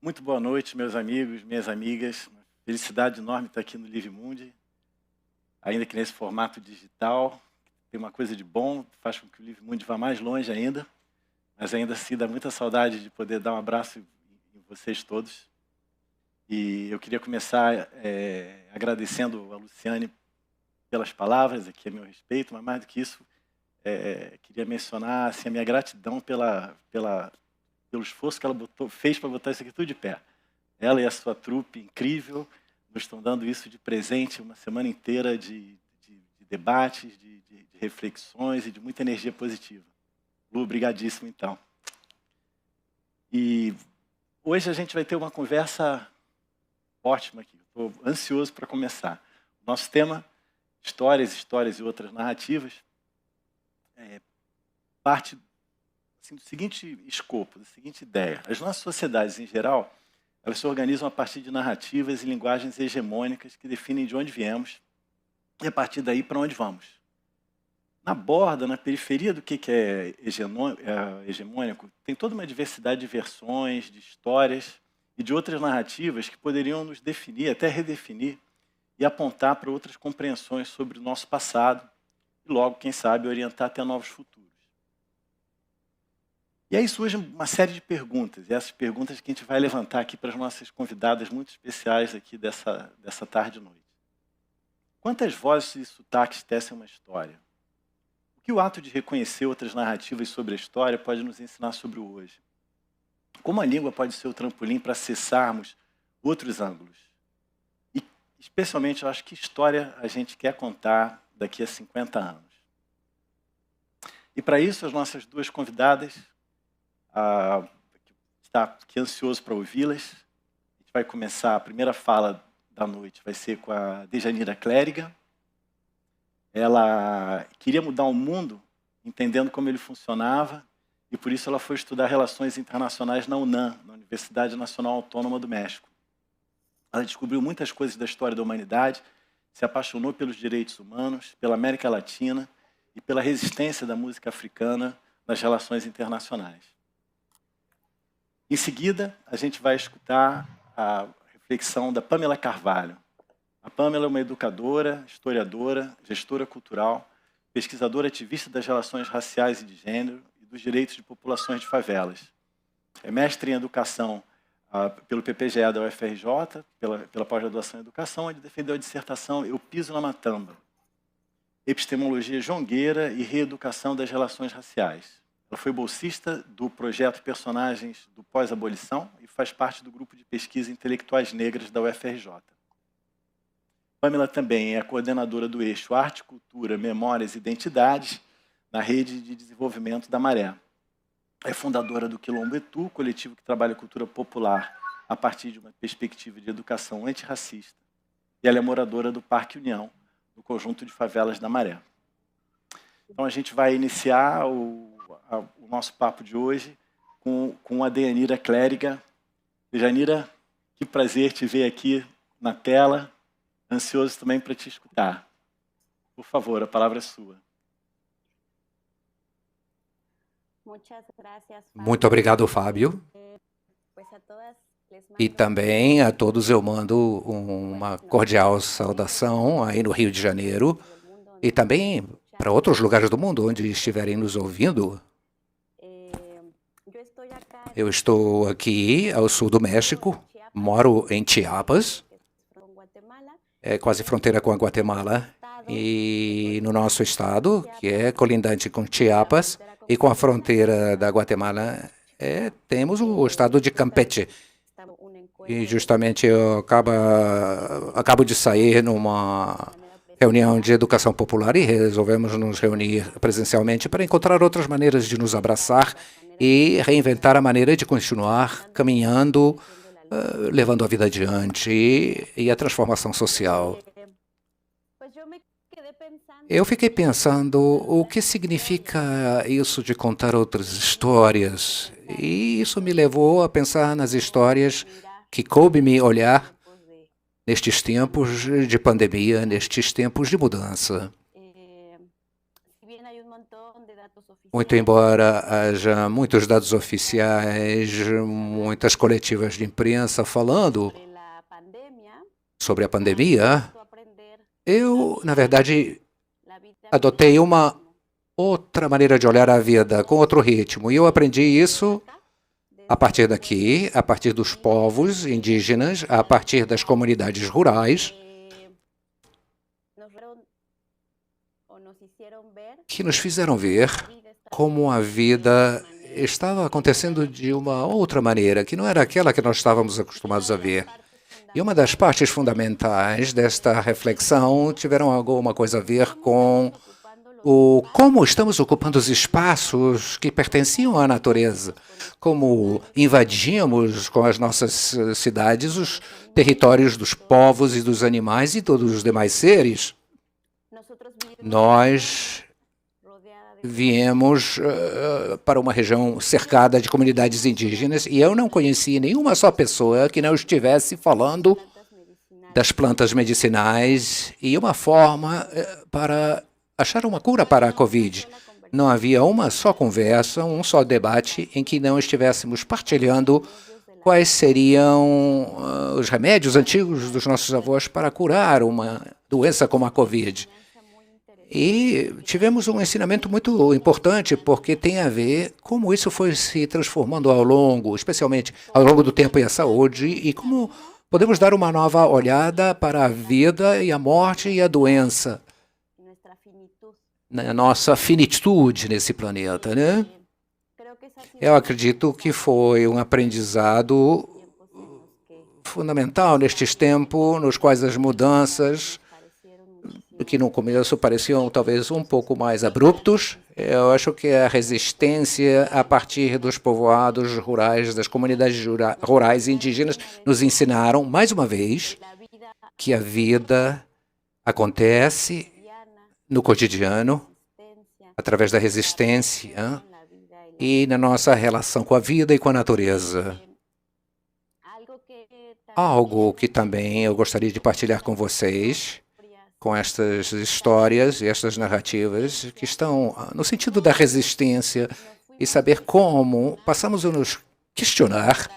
Muito boa noite, meus amigos, minhas amigas. Felicidade enorme estar aqui no Live Mundi, ainda que nesse formato digital. Tem uma coisa de bom, faz com que o Live Mundi vá mais longe ainda, mas ainda assim dá muita saudade de poder dar um abraço em vocês todos. E eu queria começar agradecendo a Luciane pelas palavras aqui a meu respeito, mas mais do que isso, queria mencionar assim, a minha gratidão pelo esforço que ela fez para botar isso aqui tudo de pé. Ela e a sua trupe incrível nos estão dando isso de presente, uma semana inteira de debates, de reflexões e de muita energia positiva. Lu, obrigadíssimo, então. E hoje a gente vai ter uma conversa ótima aqui. Estou ansioso para começar. Nosso tema, histórias e outras narrativas, parte assim, do seguinte escopo, da seguinte ideia. As nossas sociedades, em geral, elas se organizam a partir de narrativas e linguagens hegemônicas que definem de onde viemos e, a partir daí, para onde vamos. Na borda, na periferia do que é hegemônico, tem toda uma diversidade de versões, de histórias e de outras narrativas que poderiam nos definir, até redefinir, e apontar para outras compreensões sobre o nosso passado e, logo, quem sabe, orientar até novos futuros. E aí surge uma série de perguntas, e essas perguntas que a gente vai levantar aqui para as nossas convidadas muito especiais aqui dessa tarde e noite. Quantas vozes e sotaques tecem uma história? O que o ato de reconhecer outras narrativas sobre a história pode nos ensinar sobre o hoje? Como a língua pode ser o trampolim para acessarmos outros ângulos? E, especialmente, eu acho que história a gente quer contar daqui a 50 anos. E, para isso, as nossas duas convidadas está aqui ansioso para ouvi-las. A gente vai começar, a primeira fala da noite vai ser com a Dejanira Clériga. Ela queria mudar o mundo, entendendo como ele funcionava, e por isso ela foi estudar relações internacionais na UNAM, na Universidade Nacional Autônoma do México. Ela descobriu muitas coisas da história da humanidade, se apaixonou pelos direitos humanos, pela América Latina e pela resistência da música africana nas relações internacionais. Em seguida, a gente vai escutar a reflexão da Pamela Carvalho. A Pamela é uma educadora, historiadora, gestora cultural, pesquisadora ativista das relações raciais e de gênero e dos direitos de populações de favelas. É mestre em educação pelo PPGE da UFRJ, pela pós-graduação em educação, onde defendeu a dissertação Eu Piso na Matamba, epistemologia jongueira e reeducação das relações raciais. Ela foi bolsista do projeto Personagens do Pós-Abolição e faz parte do grupo de pesquisa Intelectuais Negras da UFRJ. Pamela também é a coordenadora do eixo Arte, Cultura, Memórias e Identidades na Rede de Desenvolvimento da Maré. É fundadora do Quilombo Etu, coletivo que trabalha a cultura popular a partir de uma perspectiva de educação antirracista. E ela é moradora do Parque União, no conjunto de favelas da Maré. Então a gente vai iniciar o nosso papo de hoje com a Dejanira Clériga. Dejanira, que prazer te ver aqui na tela. Ansioso também para te escutar. Por favor, a palavra é sua. Muito obrigado, Fábio. E também a todos eu mando uma cordial saudação aí no Rio de Janeiro e também para outros lugares do mundo onde estiverem nos ouvindo. Eu estou aqui ao sul do México, moro em Chiapas, é quase fronteira com a Guatemala, e no nosso estado, que é colindante com Chiapas, e com a fronteira da Guatemala, temos o estado de Campeche. E justamente eu acabo de sair numa reunião de educação popular e resolvemos nos reunir presencialmente para encontrar outras maneiras de nos abraçar e reinventar a maneira de continuar caminhando, levando a vida adiante e a transformação social. Eu fiquei pensando o que significa isso de contar outras histórias, e isso me levou a pensar nas histórias que coube-me olhar nestes tempos de pandemia, nestes tempos de mudança. muito embora haja muitos dados oficiais, muitas coletivas de imprensa falando sobre a pandemia, eu, na verdade, adotei uma outra maneira de olhar a vida, com outro ritmo. E eu aprendi isso a partir daqui, a partir dos povos indígenas, a partir das comunidades rurais, que nos fizeram ver como a vida estava acontecendo de uma outra maneira, que não era aquela que nós estávamos acostumados a ver. E uma das partes fundamentais desta reflexão tiveram alguma coisa a ver com como estamos ocupando os espaços que pertenciam à natureza, como invadimos com as nossas cidades os territórios dos povos e dos animais e todos os demais seres. Nós viemos para uma região cercada de comunidades indígenas e eu não conheci nenhuma só pessoa que não estivesse falando das plantas medicinais e uma forma para achar uma cura para a Covid. Não havia uma só conversa, um só debate em que não estivéssemos partilhando quais seriam os remédios antigos dos nossos avós para curar uma doença como a Covid. E tivemos um ensinamento muito importante, porque tem a ver como isso foi se transformando ao longo, especialmente ao longo do tempo e a saúde, e como podemos dar uma nova olhada para a vida e a morte e a doença, na nossa finitude nesse planeta, né? Eu acredito que foi um aprendizado fundamental nestes tempos, nos quais as mudanças, que no começo pareciam talvez um pouco mais abruptos, eu acho que a resistência a partir dos povoados rurais, das comunidades rurais e indígenas, nos ensinaram, mais uma vez, que a vida acontece no cotidiano, através da resistência e na nossa relação com a vida e com a natureza. Algo que também eu gostaria de partilhar com vocês, com estas histórias e estas narrativas que estão no sentido da resistência e saber como passamos a nos questionar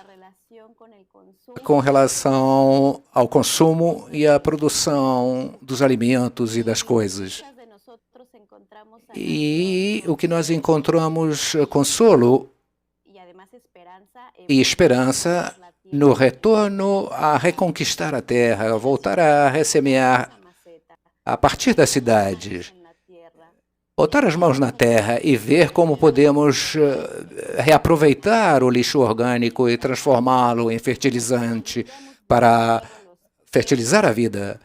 com relação ao consumo e à produção dos alimentos e das coisas. E o que nós encontramos consolo e esperança no retorno a reconquistar a terra, a voltar a ressemear a partir da cidade, botar as mãos na terra e ver como podemos reaproveitar o lixo orgânico e transformá-lo em fertilizante para fertilizar a vida.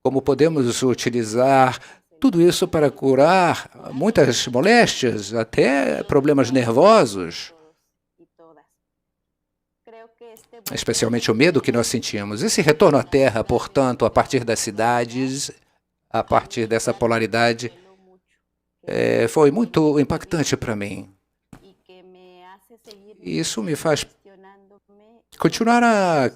Como podemos utilizar tudo isso para curar muitas moléstias, até problemas nervosos, especialmente o medo que nós sentimos. Esse retorno à terra, portanto, a partir das cidades, a partir dessa polaridade, foi muito impactante para mim. Isso me faz continuar a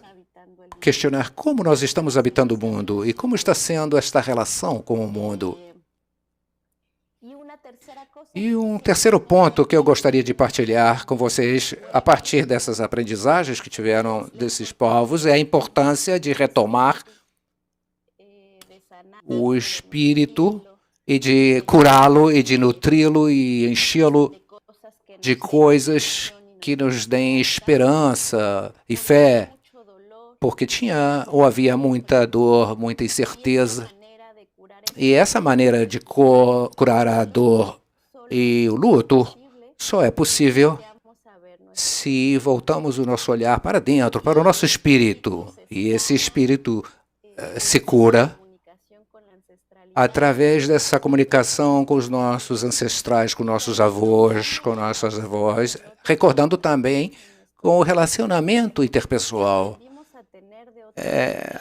questionar como nós estamos habitando o mundo e como está sendo esta relação com o mundo. E um terceiro ponto que eu gostaria de partilhar com vocês, a partir dessas aprendizagens que tiveram desses povos, é a importância de retomar o espírito e de curá-lo e de nutri-lo e enchê-lo de coisas que nos deem esperança e fé, porque tinha ou havia muita dor, muita incerteza. E essa maneira de curar a dor e o luto só é possível se voltamos o nosso olhar para dentro, para o nosso espírito. E esse espírito se cura através dessa comunicação com os nossos ancestrais, com nossos avós, com nossas avós, recordando também com o relacionamento interpessoal.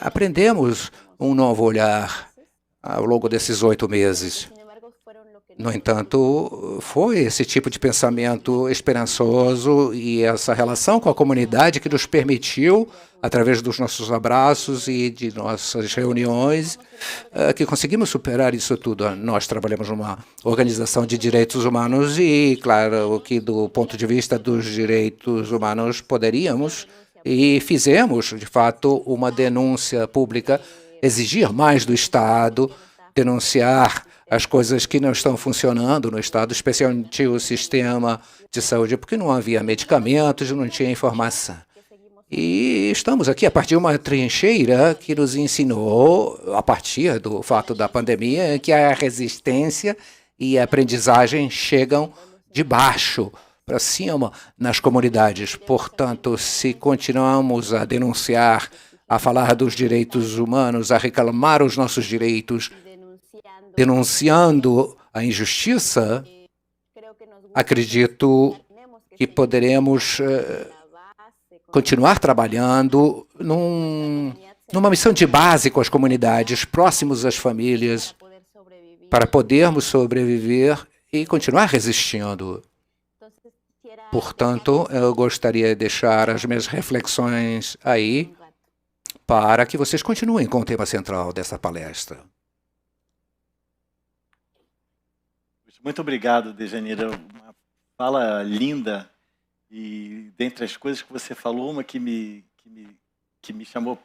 Aprendemos um novo olhar ao longo desses 8 meses. No entanto, foi esse tipo de pensamento esperançoso e essa relação com a comunidade que nos permitiu, através dos nossos abraços e de nossas reuniões, que conseguimos superar isso tudo. Nós trabalhamos numa organização de direitos humanos e, claro, que do ponto de vista dos direitos humanos poderíamos e fizemos, de fato, uma denúncia pública, exigir mais do Estado, denunciar as coisas que não estão funcionando no Estado, especialmente o sistema de saúde, porque não havia medicamentos, não tinha informação. E estamos aqui a partir de uma trincheira que nos ensinou, a partir do fato da pandemia, que a resistência e a aprendizagem chegam de baixo para cima nas comunidades. Portanto, se continuamos a denunciar, a falar dos direitos humanos, a reclamar os nossos direitos, denunciando a injustiça, acredito que poderemos continuar trabalhando numa missão de base com as comunidades, próximos às famílias, para podermos sobreviver e continuar resistindo. Portanto, eu gostaria de deixar as minhas reflexões aí para que vocês continuem com o tema central dessa palestra. Muito obrigado, Dejanira. Uma fala linda. E dentre as coisas que você falou, uma que me chamou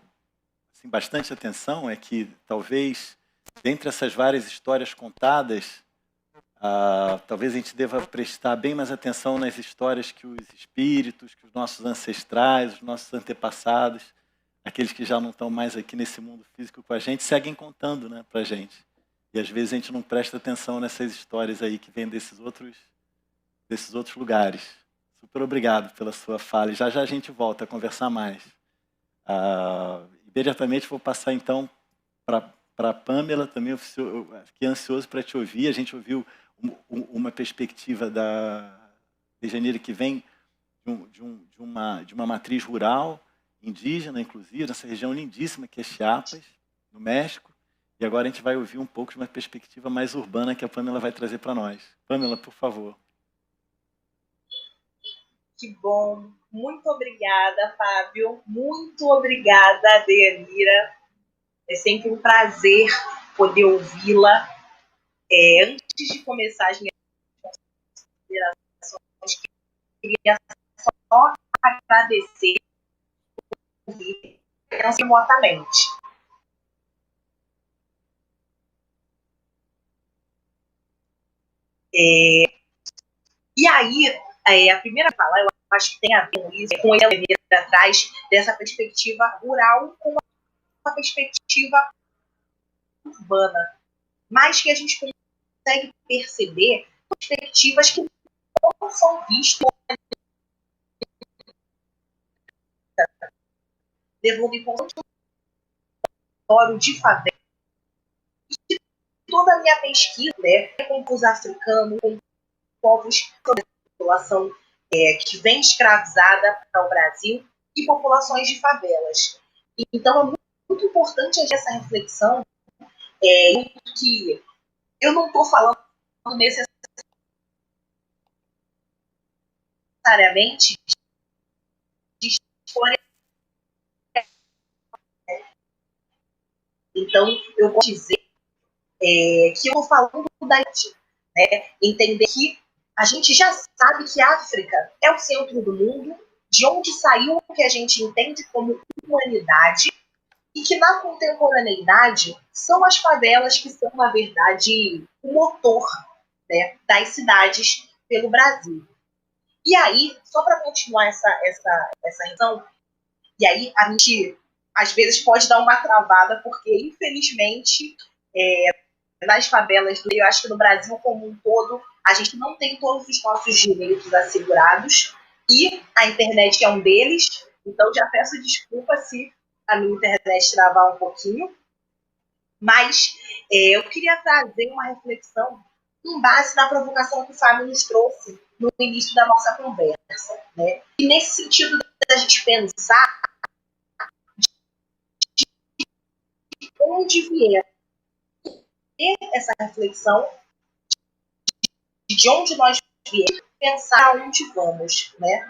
assim, bastante atenção é que talvez, dentre essas várias histórias contadas, talvez a gente deva prestar bem mais atenção nas histórias que os espíritos, que os nossos ancestrais, os nossos antepassados, aqueles que já não estão mais aqui nesse mundo físico com a gente, seguem contando, né, para a gente. E às vezes a gente não presta atenção nessas histórias aí que vêm desses outros lugares. Super obrigado pela sua fala. E já já a gente volta a conversar mais. Imediatamente vou passar, então, para a Pamela também. Eu fiquei ansioso para te ouvir. A gente ouviu uma perspectiva da Dejanira que vem de uma matriz rural, indígena, inclusive, nessa região lindíssima que é Chiapas, no México. E agora a gente vai ouvir um pouco de uma perspectiva mais urbana que a Pamela vai trazer para nós. Pamela, por favor. Que bom. Muito obrigada, Fábio. Muito obrigada, Dejanira. É sempre um prazer poder ouvi-la. Antes de começar as minhas considerações, queria só agradecer por ouvir remotamente. E aí, a primeira fala, eu acho que tem a ver com isso, com ele atrás dessa perspectiva rural com uma perspectiva urbana, mas que a gente consegue perceber perspectivas que não são vistas. Devolvi consultório de favela. E toda a minha pesquisa, né, com os africanos, com povos da população que vem escravizada para o Brasil e populações de favelas. Então, é muito importante essa reflexão, que eu não estou falando necessariamente de história. Então, eu vou dizer que eu estou falando da gente, né? Entender que a gente já sabe que a África é o centro do mundo, de onde saiu o que a gente entende como humanidade, e que na contemporaneidade são as favelas que são, na verdade, o motor, né, das cidades pelo Brasil. E aí, só para continuar essa reação, e aí a gente às vezes pode dar uma travada, porque infelizmente nas favelas, eu acho que no Brasil como um todo, a gente não tem todos os nossos direitos assegurados, e a internet é um deles, então já peço desculpa se a minha internet travar um pouquinho, mas eu queria trazer uma reflexão com base na provocação que o Fábio nos trouxe no início da nossa conversa, né? E nesse sentido da gente pensar de onde vier essa reflexão de onde nós viemos, pensar aonde vamos, né?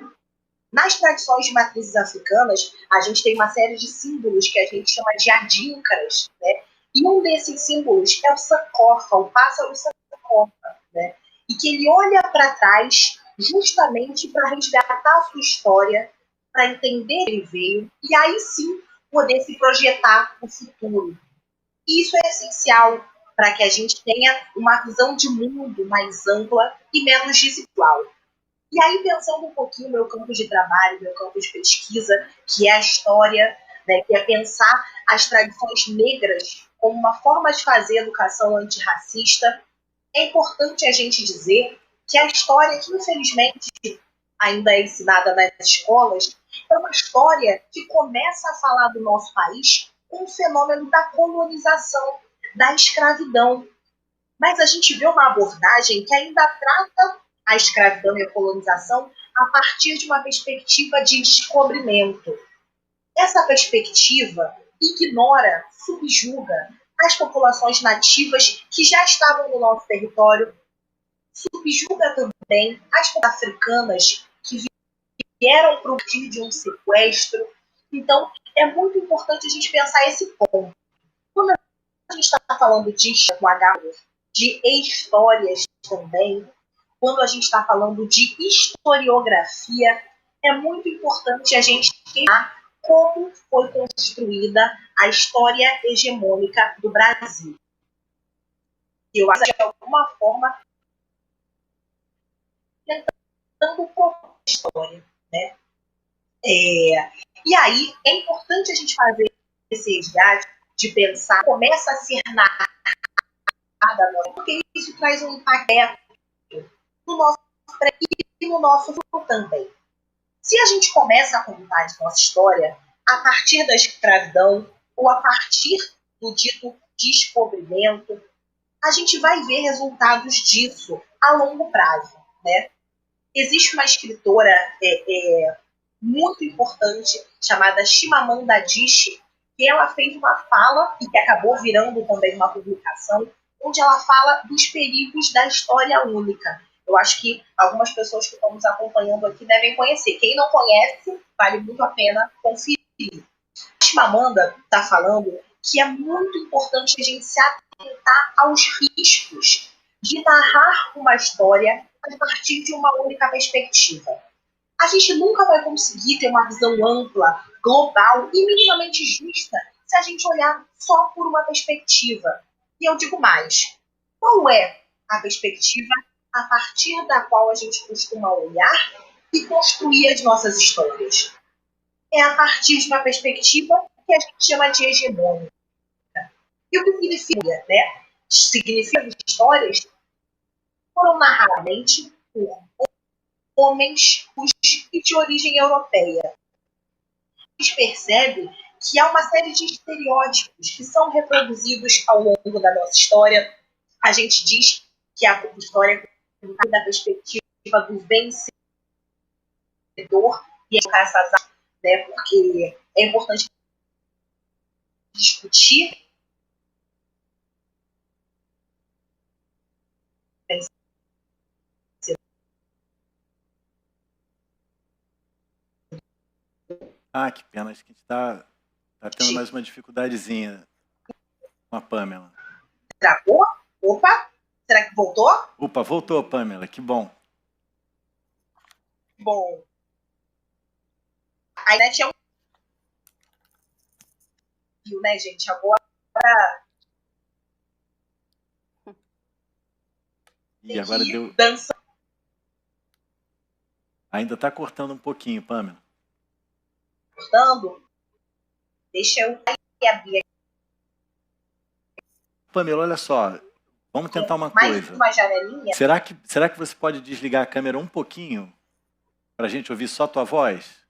Nas tradições de matrizes africanas, a gente tem uma série de símbolos que a gente chama de adíncaras, né? E um desses símbolos é o Sankofa, o pássaro Sankofa, né? E que ele olha para trás justamente para resgatar a sua história, para entender ele veio, e aí sim poder se projetar no futuro. E isso é essencial para que a gente tenha uma visão de mundo mais ampla e menos desigual. E aí, pensando um pouquinho no meu campo de trabalho, meu campo de pesquisa, que é a história, né, que é pensar as tradições negras como uma forma de fazer educação antirracista, é importante a gente dizer que a história, que infelizmente ainda é ensinada nas escolas, é uma história que começa a falar do nosso país com o fenômeno da colonização, da escravidão. Mas a gente vê uma abordagem que ainda trata a escravidão e a colonização a partir de uma perspectiva de descobrimento. Essa perspectiva ignora, subjuga as populações nativas que já estavam no nosso território, subjuga também as populações africanas que vieram para o fim de um sequestro. Então, é muito importante a gente pensar esse ponto. Quando a gente está falando de de histórias também, quando a gente está falando de historiografia, é muito importante a gente pensar como foi construída a história hegemônica do Brasil. Eu acho que, de alguma forma, tentando contar a história, né? E aí, é importante a gente fazer esse resgate de pensar, começa a ser narrada, porque isso traz um impacto no nosso e no nosso futuro também. Se a gente começa a contar a nossa história a partir da escravidão ou a partir do dito descobrimento, a gente vai ver resultados disso a longo prazo, né? Existe uma escritora muito importante chamada Chimamanda Adichie, que ela fez uma fala e que acabou virando também uma publicação, onde ela fala dos perigos da história única. Eu acho que algumas pessoas que estão nos acompanhando aqui devem conhecer. Quem não conhece, vale muito a pena conferir. A Chimamanda está falando que é muito importante a gente se atentar aos riscos de narrar uma história a partir de uma única perspectiva. A gente nunca vai conseguir ter uma visão ampla, global e minimamente justa se a gente olhar só por uma perspectiva. E eu digo mais, qual é a perspectiva a partir da qual a gente costuma olhar e construir as nossas histórias? É a partir de uma perspectiva que a gente chama de hegemônica. E o que significa, né? Significa que histórias foram narradamente por homens e de origem europeia. A gente percebe que há uma série de estereótipos que são reproduzidos ao longo da nossa história. A gente diz que a história é da perspectiva do vencedor e a caça, né? Porque é importante discutir Ah, que pena. Acho que a gente está tendo mais uma dificuldadezinha com a Pamela. Travou? Opa! Será que voltou? Opa, voltou, Pamela. Que bom. Bom. A internet é um fio, né, gente? Agora E agora deu. dança. Ainda está cortando um pouquinho, Pamela. Cortando. Deixa eu abrir aqui. Pamela, olha só. Vamos tentar uma Mais coisa. uma janelinha. Será que você pode desligar a câmera um pouquinho para a gente ouvir só a tua voz?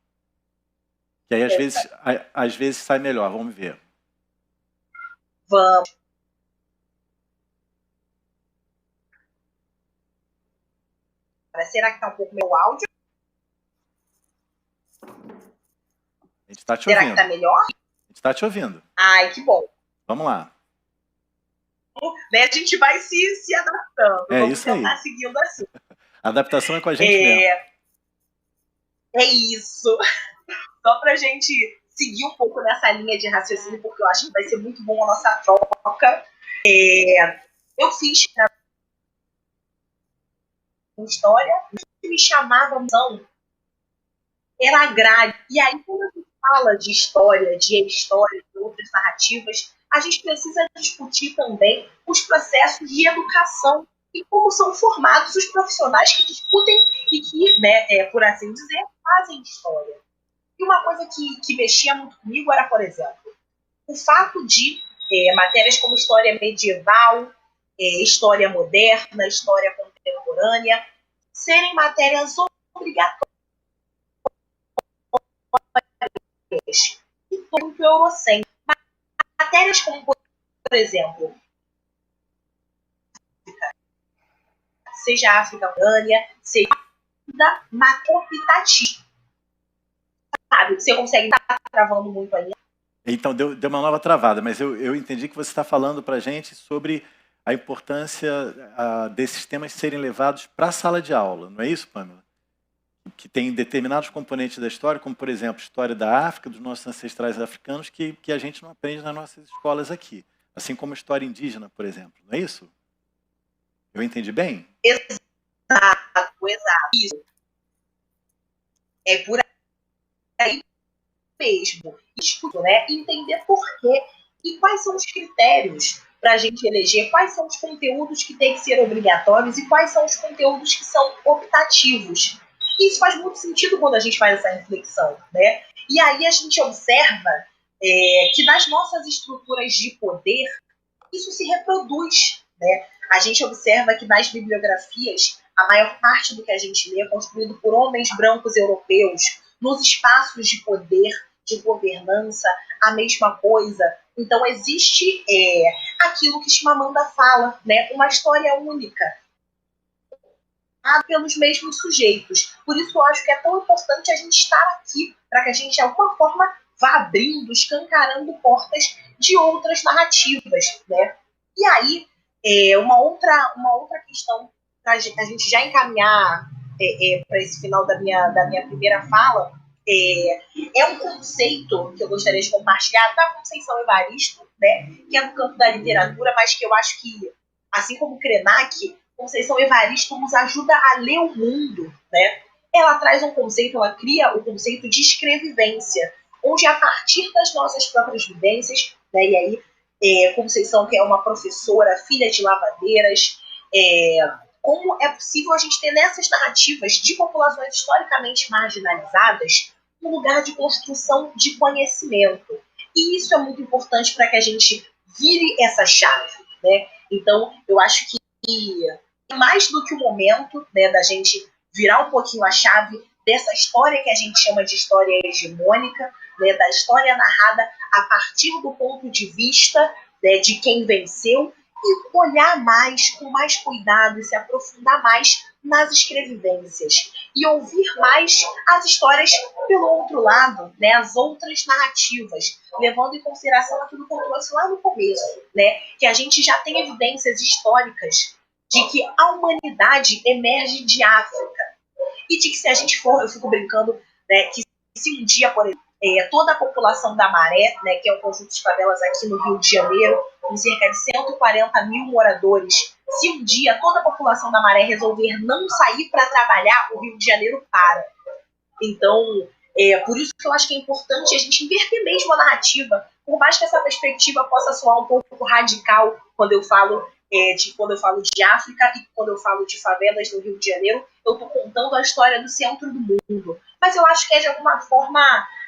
Que aí às vezes sai melhor. Vamos ver. Vamos. Será que está um pouco meu áudio? A gente está te Será ouvindo. que está melhor? A gente está te ouvindo. Ai, que bom. Vamos lá. né, a gente vai se adaptando. Vamos isso aí. tentar seguindo assim. A adaptação é com a gente mesmo. É isso. Só pra gente seguir um pouco nessa linha de raciocínio, porque eu acho que vai ser muito bom a nossa troca. Eu fiz história, o que me chamava a atenção era a grade. E aí, quando a gente fala de história, de outras narrativas, a gente precisa discutir também os processos de educação e como são formados os profissionais que discutem e que, né, por assim dizer, fazem história. E uma coisa que mexia muito comigo era, por exemplo, o fato de matérias como história medieval, história moderna, história contemporânea, serem matérias obrigatórias e muito eurocêntricas. Matérias como, por exemplo, seja a África Urânia, seja da macropitatismo. Sabe? Você consegue estar travando muito aí. Então, deu uma nova travada, mas eu entendi que você está falando para a gente sobre a importância desses temas serem levados para a sala de aula, não é isso, Pamela? Que tem determinados componentes da história, como, por exemplo, história da África, dos nossos ancestrais africanos, que a gente não aprende nas nossas escolas aqui. Assim como história indígena, por exemplo, não é isso? Eu entendi bem? Exato. Isso. É por aí mesmo. Escuto, né? Entender por quê e quais são os critérios para a gente eleger, quais são os conteúdos que têm que ser obrigatórios e quais são os conteúdos que são optativos. Isso faz muito sentido quando a gente faz essa reflexão, né? E aí a gente observa que nas nossas estruturas de poder isso se reproduz, né? A gente observa que nas bibliografias a maior parte do que a gente lê é construído por homens brancos europeus, nos espaços de poder, de governança, a mesma coisa. Então existe aquilo que Chimamanda fala, né? Uma história única, pelos mesmos sujeitos. Por isso eu acho que é tão importante a gente estar aqui, para que a gente, de alguma forma, vá abrindo, escancarando portas de outras narrativas, né? E aí, uma outra questão, para a gente já encaminhar para esse final da minha primeira fala, é um conceito que eu gostaria de compartilhar da Conceição Evaristo, né, que é no campo da literatura, mas que eu acho que, assim como Krenak, Conceição Evaristo nos ajuda a ler o mundo, né? Ela traz um conceito, ela cria o conceito de escrevivência, onde a partir das nossas próprias vivências, né, e aí Conceição, que é uma professora, filha de lavadeiras, como é possível a gente ter nessas narrativas de populações historicamente marginalizadas um lugar de construção de conhecimento. E isso é muito importante para que a gente vire essa chave, né? Então, eu acho que mais do que o momento, né, da gente virar um pouquinho a chave dessa história que a gente chama de história hegemônica, né, da história narrada a partir do ponto de vista, né, de quem venceu, e olhar mais, com mais cuidado, e se aprofundar mais nas escrevivências. E ouvir mais as histórias pelo outro lado, né, as outras narrativas, levando em consideração aquilo que eu trouxe lá no começo, né, que a gente já tem evidências históricas de que a humanidade emerge de África. E de que se a gente for, eu fico brincando, né, que se um dia, por exemplo, toda a população da Maré, né, que é um conjunto de favelas aqui no Rio de Janeiro, com cerca de 140 mil moradores, se um dia toda a população da Maré resolver não sair para trabalhar, o Rio de Janeiro para. Então, por isso que eu acho que é importante a gente inverter mesmo a narrativa, por mais que essa perspectiva possa soar um pouco radical quando eu falo de África e quando eu falo de favelas no Rio de Janeiro, eu estou contando a história do centro do mundo. Mas eu acho que é, de alguma forma,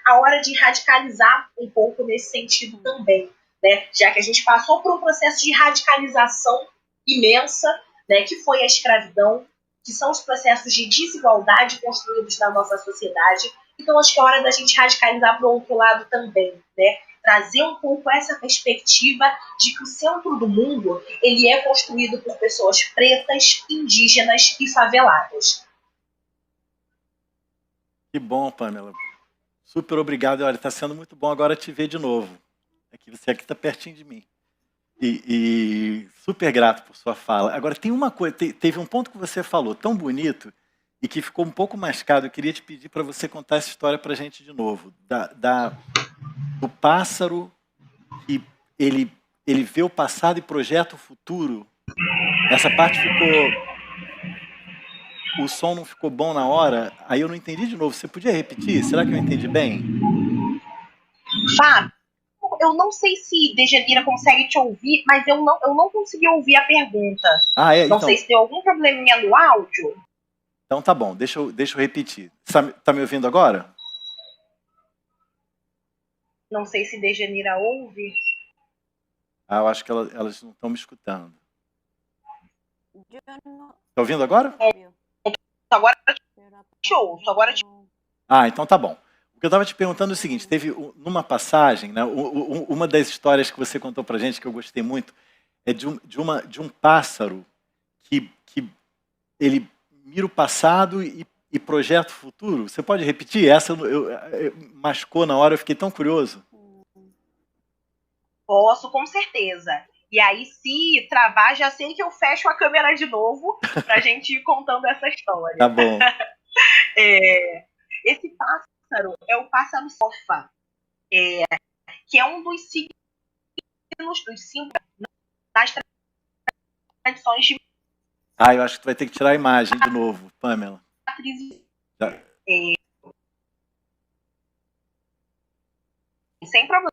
a hora de radicalizar um pouco nesse sentido também, né? Já que a gente passou por um processo de radicalização imensa, né, que foi a escravidão, que são os processos de desigualdade construídos na nossa sociedade. Então, acho que é hora da gente radicalizar para o outro lado também, né? Trazer um pouco essa perspectiva de que o centro do mundo ele é construído por pessoas pretas, indígenas e faveladas. Que bom, Pamela. Super obrigado. Olha, está sendo muito bom agora te ver de novo. Você aqui está pertinho de mim. E super grato por sua fala. Agora, tem uma coisa, teve um ponto que você falou tão bonito e que ficou um pouco mascado. Eu queria te pedir para você contar essa história para a gente de novo. Do pássaro que ele vê o passado e projeta o futuro. Essa parte ficou... O som não ficou bom na hora, aí eu não entendi de novo. Você podia repetir? Será que eu entendi bem? Fábio, eu não sei se Dejanira consegue te ouvir, mas eu não consegui ouvir a pergunta. Ah, é? Não Então, sei se tem algum probleminha no áudio. então tá bom, deixa eu repetir. Tá me ouvindo agora? Não sei se Dejanira ouve. Ah, eu acho que elas não estão me escutando. Tá ouvindo agora? Agora te ouço, agora te... Ah, então tá bom. O que eu estava te perguntando é o seguinte, teve numa passagem, né, uma das histórias que você contou pra gente, que eu gostei muito, é de um pássaro que ele mira o passado e projeta o futuro. Você pode repetir? Essa mascou na hora, eu fiquei tão curioso. Posso, com certeza. E aí, se travar, já sei que eu fecho a câmera de novo pra gente ir contando essa história. Tá bom. Esse pássaro é o pássaro sofa, que é um dos signos dos símbolos das tradições de Ah, eu acho que tu vai ter que tirar a imagem de novo, Pamela. matriz. Tá. Sem problema.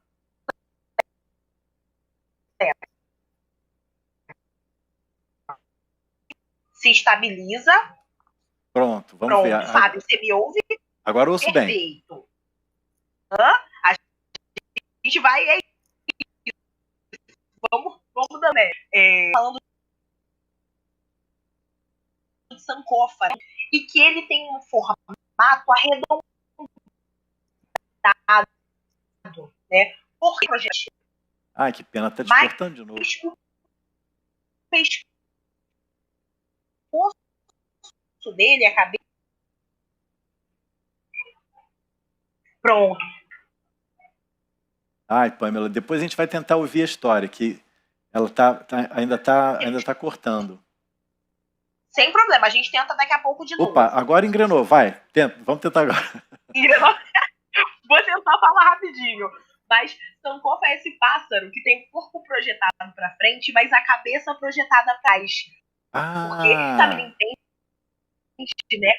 Se estabiliza. Pronto, vamos ver. Fábio, você me ouve? Agora eu ouço bem. Perfeito. A gente vai... Vamos também. Falando de Sankofa, e que ele tem um formato arredondado, né? Por que projeto? Ai, que pena, tá te cortando de novo. O pescoço dele, a cabeça... Pronto. Ai, Pamela, depois a gente vai tentar ouvir a história, que ela ainda tá cortando. Sem problema, a gente tenta daqui a pouco de novo. Opa, agora engrenou, vai. Vamos tentar agora. Engrenou? Vou tentar falar rapidinho. Mas Sankofa é esse pássaro que tem o corpo projetado para frente, mas a cabeça projetada atrás. Porque sabe, entende, né?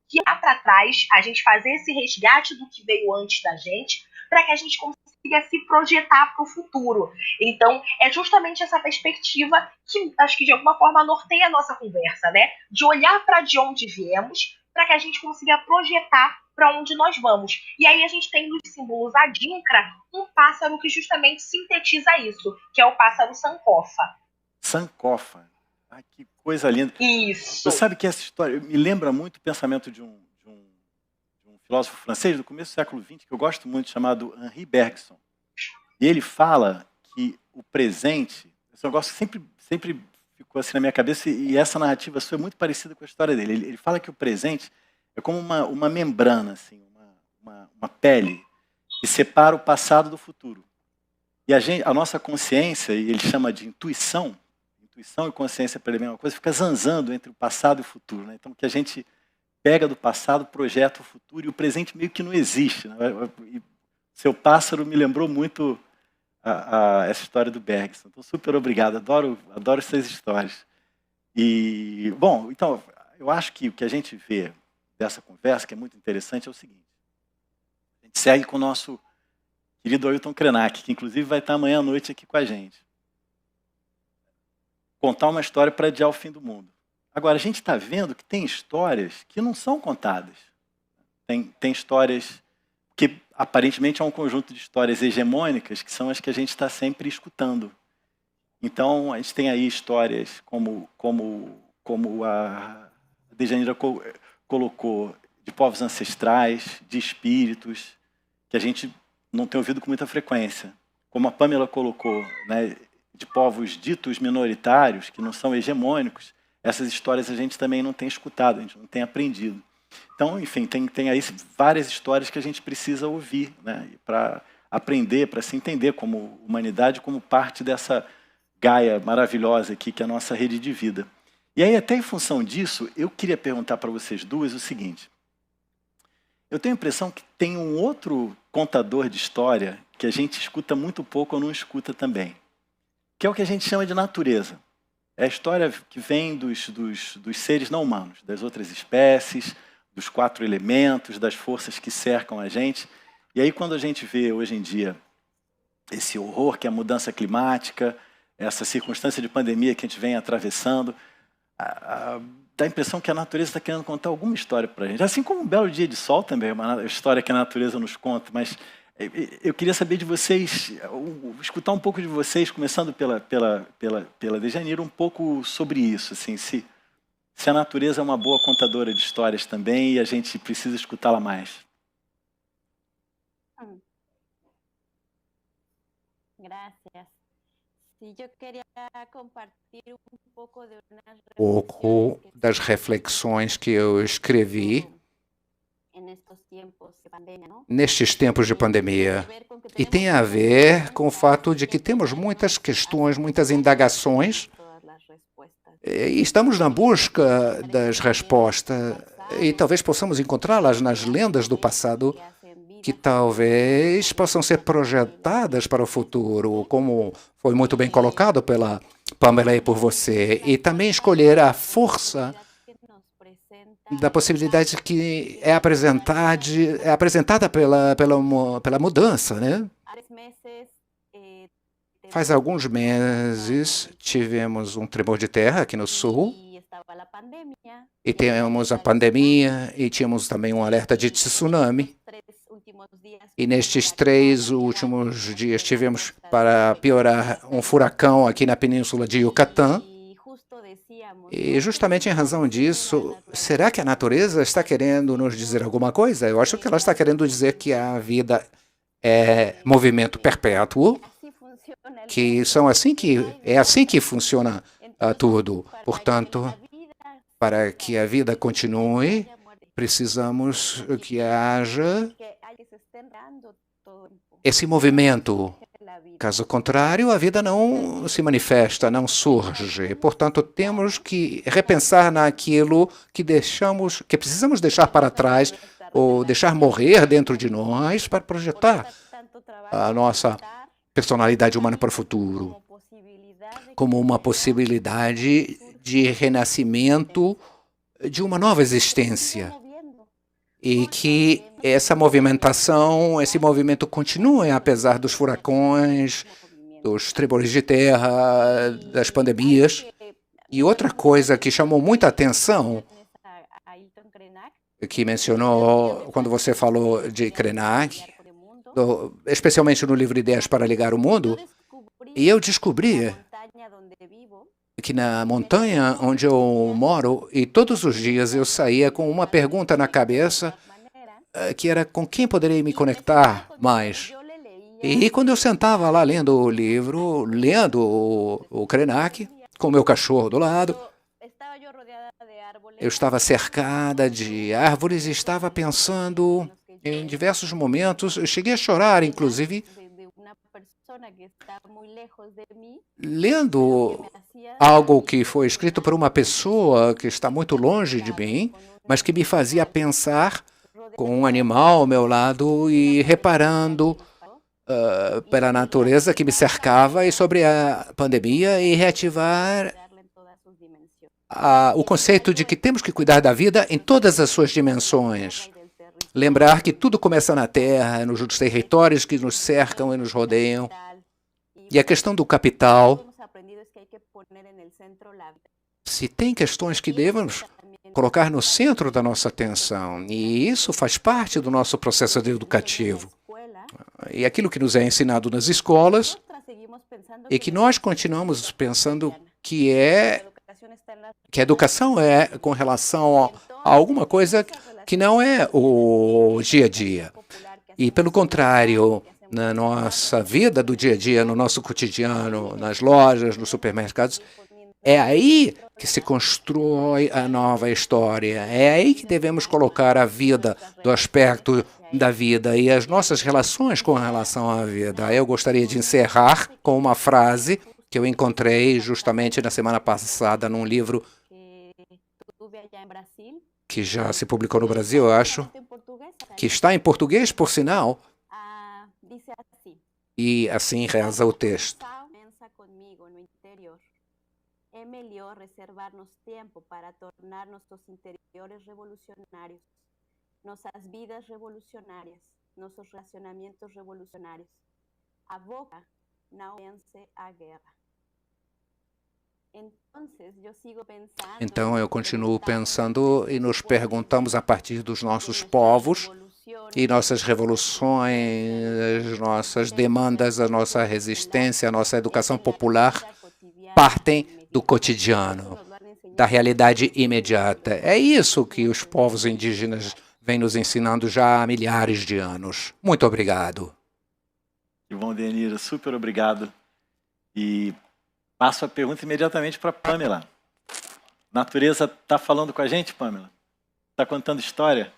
Que lá para trás a gente fazer esse resgate do que veio antes da gente, para que a gente consiga se projetar para o futuro. Então, é justamente essa perspectiva que acho que de alguma forma norteia a nossa conversa, né? De olhar para de onde viemos, para que a gente consiga projetar para onde nós vamos. E aí a gente tem nos símbolos Adinkra um pássaro que justamente sintetiza isso, que é o pássaro Sankofa. Sankofa. Ai, que coisa linda. Isso. Você sabe que essa história me lembra muito o pensamento de um filósofo francês do começo do século XX, que eu gosto muito, chamado Henri Bergson. E ele fala que o presente, esse negócio sempre ficou assim na minha cabeça, e essa narrativa sua é muito parecida com a história dele. Ele fala que o presente é como uma membrana, assim, uma pele que separa o passado do futuro. E a nossa consciência, e ele chama de intuição e consciência para ele a mesma coisa, fica zanzando entre o passado e o futuro, né? Então, que a gente pega do passado, projeta o futuro, e o presente meio que não existe, né? E seu pássaro me lembrou muito essa história do Bergson. Então, super obrigado, adoro essas histórias. E, bom, então, eu acho que o que a gente vê dessa conversa, que é muito interessante, é o seguinte. A gente segue com o nosso querido Ailton Krenak, que inclusive vai estar amanhã à noite aqui com a gente. Contar uma história para adiar o fim do mundo. Agora, a gente está vendo que tem histórias que não são contadas. Tem histórias que aparentemente é um conjunto de histórias hegemônicas, que são as que a gente está sempre escutando. Então, a gente tem aí histórias como a Dejanira colocou, de povos ancestrais, de espíritos, que a gente não tem ouvido com muita frequência. Como a Pamela colocou, né, de povos ditos minoritários, que não são hegemônicos, essas histórias a gente também não tem escutado, a gente não tem aprendido. Então, enfim, tem aí várias histórias que a gente precisa ouvir, né, para aprender, para se entender como humanidade, como parte Gaia maravilhosa aqui, que é a nossa rede de vida. E aí, até em função disso, eu queria perguntar para vocês duas o seguinte. Eu tenho a impressão que tem um outro contador de história que a gente escuta muito pouco ou não escuta também, que é o que a gente chama de natureza. É a história que vem dos seres não humanos, das outras espécies, dos 4 elementos, das forças que cercam a gente. E aí, quando a gente vê, hoje em dia, esse horror que é a mudança climática, essa circunstância de pandemia que a gente vem atravessando, dá a impressão que a natureza está querendo contar alguma história para a gente. Assim como um belo dia de sol também é uma história que a natureza nos conta, mas eu queria saber de vocês, escutar um pouco de vocês, começando pela Dejanira, um pouco sobre isso, assim, se a natureza é uma boa contadora de histórias também e a gente precisa escutá-la mais. Gracias. Sí, yo quería compartir un poco de unas Pouco das reflexões que eu escrevi nestes tempos de pandemia. E tem a ver com o fato de que temos muitas questões, muitas indagações, e estamos na busca das respostas, e talvez possamos encontrá-las nas lendas do passado, que talvez possam ser projetadas para o futuro, como foi muito bem colocado pela Pamela e por você, e também escolher a força da possibilidade que é apresentada pela mudança, né? Faz alguns meses tivemos um tremor de terra aqui no sul, e temos a pandemia, e tínhamos também um alerta de tsunami. E nestes 3 últimos dias tivemos, para piorar, um furacão aqui na península de Yucatán. E justamente em razão disso, será que a natureza está querendo nos dizer alguma coisa? Eu acho que ela está querendo dizer que a vida é movimento perpétuo, que é assim que funciona tudo. Portanto, para que a vida continue, precisamos que haja esse movimento. Caso contrário, a vida não se manifesta, não surge. Portanto, temos que repensar naquilo que precisamos deixar para trás ou deixar morrer dentro de nós para projetar a nossa personalidade humana para o futuro, como uma possibilidade de renascimento de uma nova existência. E que essa movimentação, esse movimento continue apesar dos furacões, dos tremores de terra, das pandemias. E outra coisa que chamou muita atenção, que mencionou quando você falou de Krenak, especialmente no livro Ideias para Ligar o Mundo, e eu descobri que na montanha onde eu moro, e todos os dias eu saía com uma pergunta na cabeça, que era com quem poderia me conectar mais. E quando eu sentava lá lendo o livro, lendo o Krenak, com o meu cachorro do lado, eu estava cercada de árvores e estava pensando em diversos momentos, eu cheguei a chorar, inclusive, lendo algo que foi escrito por uma pessoa que está muito longe de mim, mas que me fazia pensar com um animal ao meu lado e reparando pela natureza que me cercava e sobre a pandemia e reativar o conceito de que temos que cuidar da vida em todas as suas dimensões. Lembrar que tudo começa na Terra, nos territórios que nos cercam e nos rodeiam. E a questão do capital, se tem questões que devemos colocar no centro da nossa atenção, e isso faz parte do nosso processo educativo. E aquilo que nos é ensinado nas escolas, e que nós continuamos pensando que a educação é com relação a alguma coisa que não é o dia a dia. E, pelo contrário, na nossa vida do dia a dia, no nosso cotidiano, nas lojas, nos supermercados, é aí que se constrói a nova história. É aí que devemos colocar a vida, do aspecto da vida e as nossas relações com relação à vida. Eu gostaria de encerrar com uma frase que eu encontrei justamente na semana passada num livro que já se publicou no Brasil, eu acho, que está em português, por sinal, e assim reza o texto. É melhor reservar-nos tempo para tornar nossos interiores revolucionários, nossas vidas revolucionárias, nossos relacionamentos revolucionários. A boca não vence a guerra. Então eu continuo pensando e nos perguntamos a partir dos nossos povos e nossas revoluções, nossas demandas, a nossa resistência, a nossa educação popular partem do cotidiano, da realidade imediata. É isso que os povos indígenas vêm nos ensinando já há milhares de anos. Muito obrigado. Que bom, Denira. Super obrigado. E passo a pergunta imediatamente para a Pamela. Natureza está falando com a gente, Pamela? Está contando história?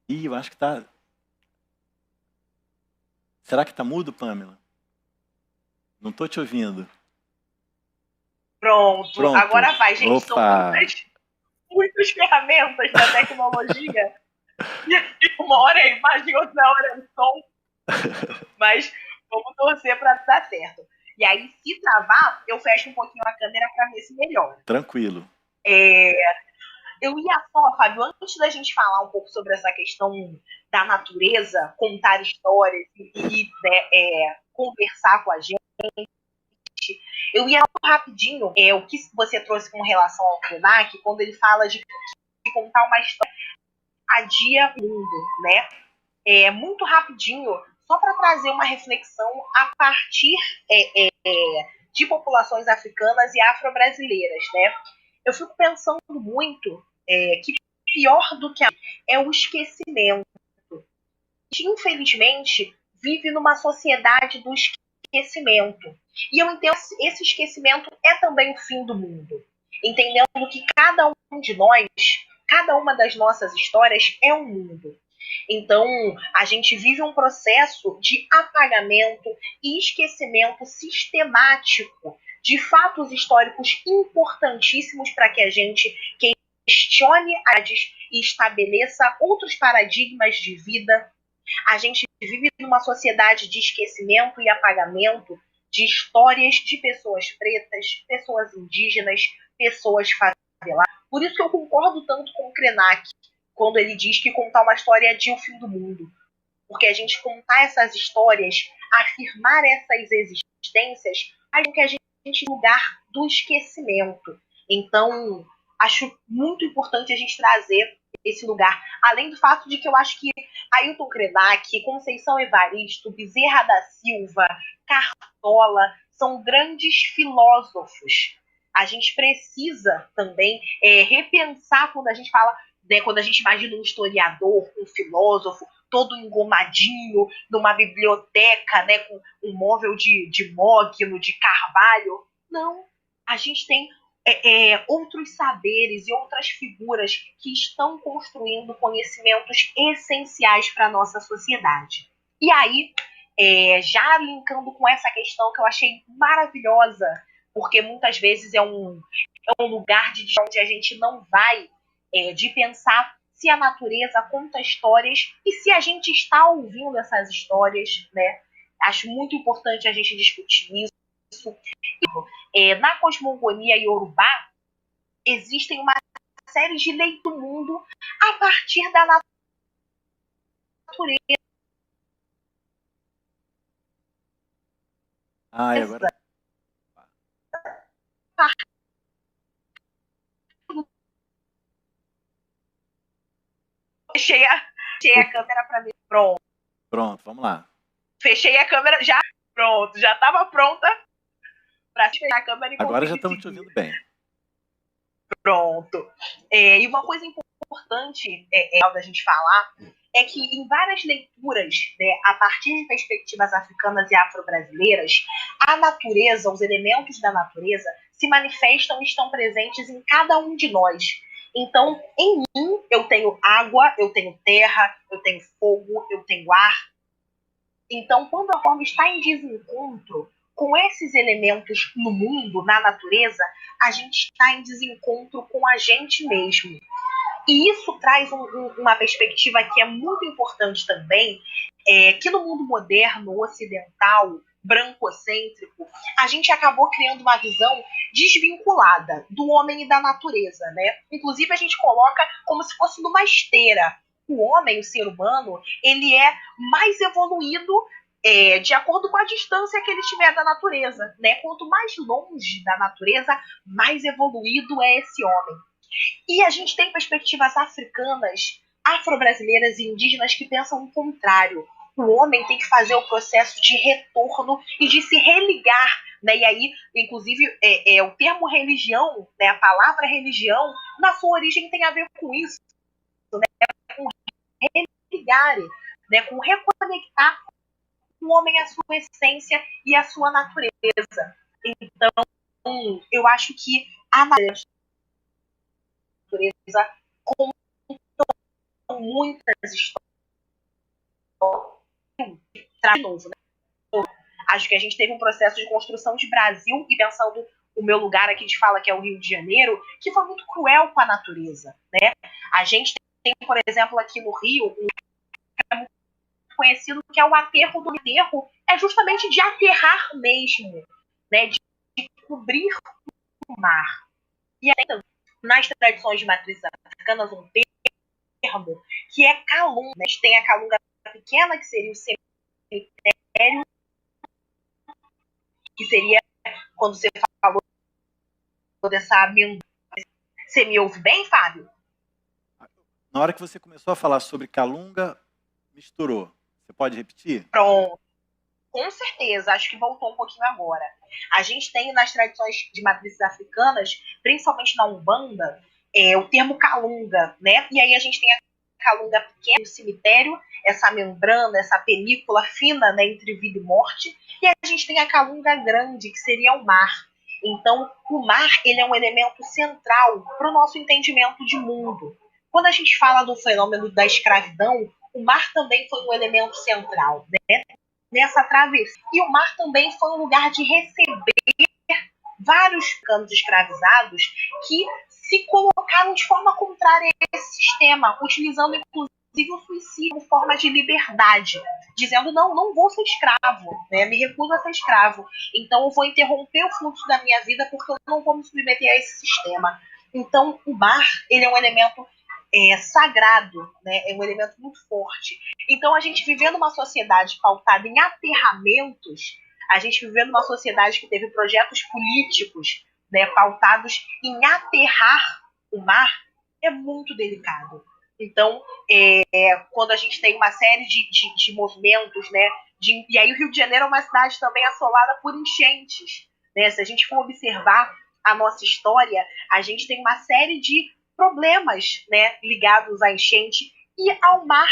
Ih, eu acho que está... Será que está mudo, Pamela? Não estou te ouvindo. Pronto. Agora vai, gente. Opa. São muitas ferramentas da tecnologia. Uma hora é imagem, outra hora é som. Mas vamos torcer para dar certo. E aí, se travar, eu fecho um pouquinho a câmera para ver se melhora. Tranquilo. Eu ia só, Fábio, antes da gente falar um pouco sobre essa questão da natureza, contar histórias e conversar com a gente, eu ia rapidinho o que você trouxe com relação ao Krenak, quando ele fala de contar uma história adia o mundo, né? Muito rapidinho, só para trazer uma reflexão a partir de populações africanas e afro-brasileiras, né? Eu fico pensando muito que pior do que é o esquecimento. A gente, infelizmente, vive numa sociedade do esquecimento. E eu entendo que esse esquecimento é também o fim do mundo. Entendendo que cada um de nós, cada uma das nossas histórias é um mundo. Então, a gente vive um processo de apagamento e esquecimento sistemático de fatos históricos importantíssimos para que a gente questione e estabeleça outros paradigmas de vida. A gente vive numa sociedade de esquecimento e apagamento de histórias de pessoas pretas, pessoas indígenas, pessoas faveladas. Por isso que eu concordo tanto com o Krenak, quando ele diz que contar uma história adia o fim do mundo. Porque a gente contar essas histórias, afirmar essas existências, faz com que a gente lugar do esquecimento. Então, acho muito importante a gente trazer esse lugar. Além do fato de que eu acho que Ailton Krenak, Conceição Evaristo, Bezerra da Silva, Cartola, são grandes filósofos. A gente precisa também repensar quando a gente fala, quando a gente imagina um historiador, um filósofo, todo engomadinho, numa biblioteca, né, com um móvel de mogno, de carvalho. Não, a gente tem outros saberes e outras figuras que estão construindo conhecimentos essenciais para a nossa sociedade. E aí, já linkando com essa questão que eu achei maravilhosa, porque muitas vezes é um lugar de onde a gente não vai de pensar se a natureza conta histórias e se a gente está ouvindo essas histórias, né? Acho muito importante a gente discutir isso. Na cosmogonia iorubá, existem uma série de leis do mundo a partir da natureza. Agora... Fechei a câmera para ver. Pronto, vamos lá. Fechei a câmera, já pronto, já estava pronta para fechar a câmera e agora já estamos te ouvindo bem. Pronto. E uma coisa importante da gente falar é que em várias leituras, né, a partir de perspectivas africanas e afro-brasileiras, a natureza, os elementos da natureza se manifestam e estão presentes em cada um de nós. Então, em mim, eu tenho água, eu tenho terra, eu tenho fogo, eu tenho ar. Então, quando a forma está em desencontro com esses elementos no mundo, na natureza, a gente está em desencontro com a gente mesmo. E isso traz uma perspectiva que é muito importante também, que no mundo moderno, ocidental, brancocêntrico, a gente acabou criando uma visão desvinculada do homem e da natureza, né? Inclusive, a gente coloca como se fosse numa esteira. O homem, o ser humano, ele é mais evoluído de acordo com a distância que ele tiver da natureza, né? Quanto mais longe da natureza, mais evoluído é esse homem. E a gente tem perspectivas africanas, afro-brasileiras e indígenas que pensam o contrário. O homem tem que fazer o processo de retorno e de se religar, né? E aí, inclusive, o termo religião, né? A palavra religião, na sua origem tem a ver com isso, né? Com religar, né? Com reconectar o homem à sua essência e à sua natureza. Então, eu acho que a natureza conta muitas histórias. De novo, né? Acho que a gente teve um processo de construção de Brasil, e pensando o meu lugar aqui de fala, que é o Rio de Janeiro, que foi muito cruel com a natureza, né? A gente tem, por exemplo, aqui no Rio, um que é muito conhecido, que é o aterro do aterro, é justamente de aterrar mesmo, né? De cobrir o mar. E aí, nas tradições de matrizes africanas, um termo que é calunga. A gente tem a calunga pequena, que seria o cemitério, que seria quando você falou dessa amêndoa. Você me ouve bem, Fábio? Na hora que você começou a falar sobre calunga, misturou. Você pode repetir? Pronto. Com certeza, acho que voltou um pouquinho agora. A gente tem nas tradições de matrizes africanas, principalmente na Umbanda, o termo calunga, né? E aí a gente tem a calunga pequena, o cemitério, essa membrana, essa película fina, né, entre vida e morte. E a gente tem a calunga grande, que seria o mar. Então, o mar, ele é um elemento central para o nosso entendimento de mundo. Quando a gente fala do fenômeno da escravidão, o mar também foi um elemento central, né? Nessa travessia. E o mar também foi um lugar de receber vários canos escravizados que se colocaram de forma contrária a esse sistema, utilizando inclusive o suicídio como forma de liberdade, dizendo, não vou ser escravo, né? Me recuso a ser escravo, então eu vou interromper o fluxo da minha vida porque eu não vou me submeter a esse sistema. Então o mar, ele é um elemento sagrado, né? É um elemento muito forte. Então, a gente vivendo uma sociedade pautada em aterramentos, a gente vivendo uma sociedade que teve projetos políticos, né, pautados em aterrar o mar, é muito delicado. Então, quando a gente tem uma série de movimentos, né, e aí o Rio de Janeiro é uma cidade também assolada por enchentes, né? Se a gente for observar a nossa história, a gente tem uma série de problemas, né, ligados à enchente e ao mar,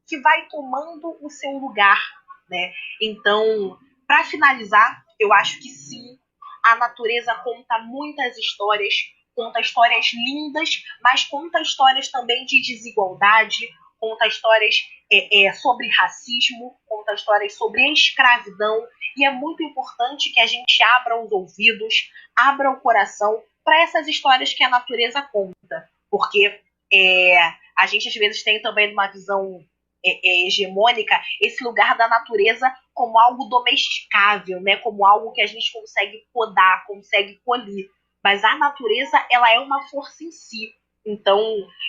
que vai tomando o seu lugar, né? Então, para finalizar, eu acho que sim, a natureza conta muitas histórias, conta histórias lindas, mas conta histórias também de desigualdade, conta histórias sobre racismo, conta histórias sobre escravidão, e é muito importante que a gente abra os ouvidos, abra o coração para essas histórias que a natureza conta, porque a gente às vezes tem também uma visão hegemônica esse lugar da natureza como algo domesticável, né? Como algo que a gente consegue podar, consegue polir. Mas a natureza, ela é uma força em si. Então,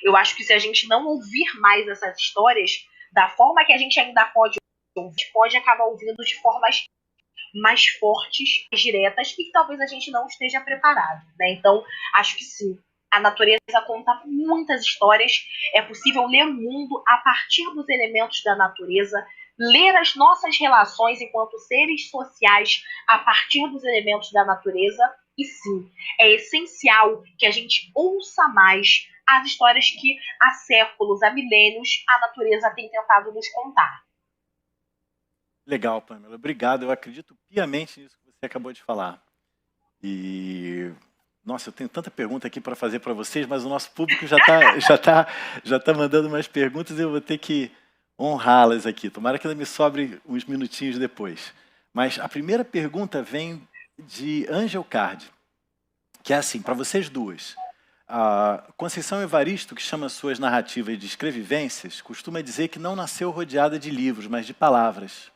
eu acho que se a gente não ouvir mais essas histórias, da forma que a gente ainda pode ouvir, pode acabar ouvindo de formas mais fortes, mais diretas, e que talvez a gente não esteja preparado, né? Então, acho que sim, a natureza conta muitas histórias, é possível ler o mundo a partir dos elementos da natureza, ler as nossas relações enquanto seres sociais a partir dos elementos da natureza, e sim, é essencial que a gente ouça mais as histórias que há séculos, há milênios, a natureza tem tentado nos contar. Legal, Pamela. Obrigado. Eu acredito piamente nisso que você acabou de falar. E Nossa, eu tenho tanta pergunta aqui para fazer para vocês, mas o nosso público já tá mandando mais perguntas e eu vou ter que honrá-las aqui. Tomara que ela me sobre uns minutinhos depois. Mas a primeira pergunta vem de Angel Card, que é assim, para vocês duas. A Conceição Evaristo, que chama suas narrativas de escrevivências, costuma dizer que não nasceu rodeada de livros, mas de palavras.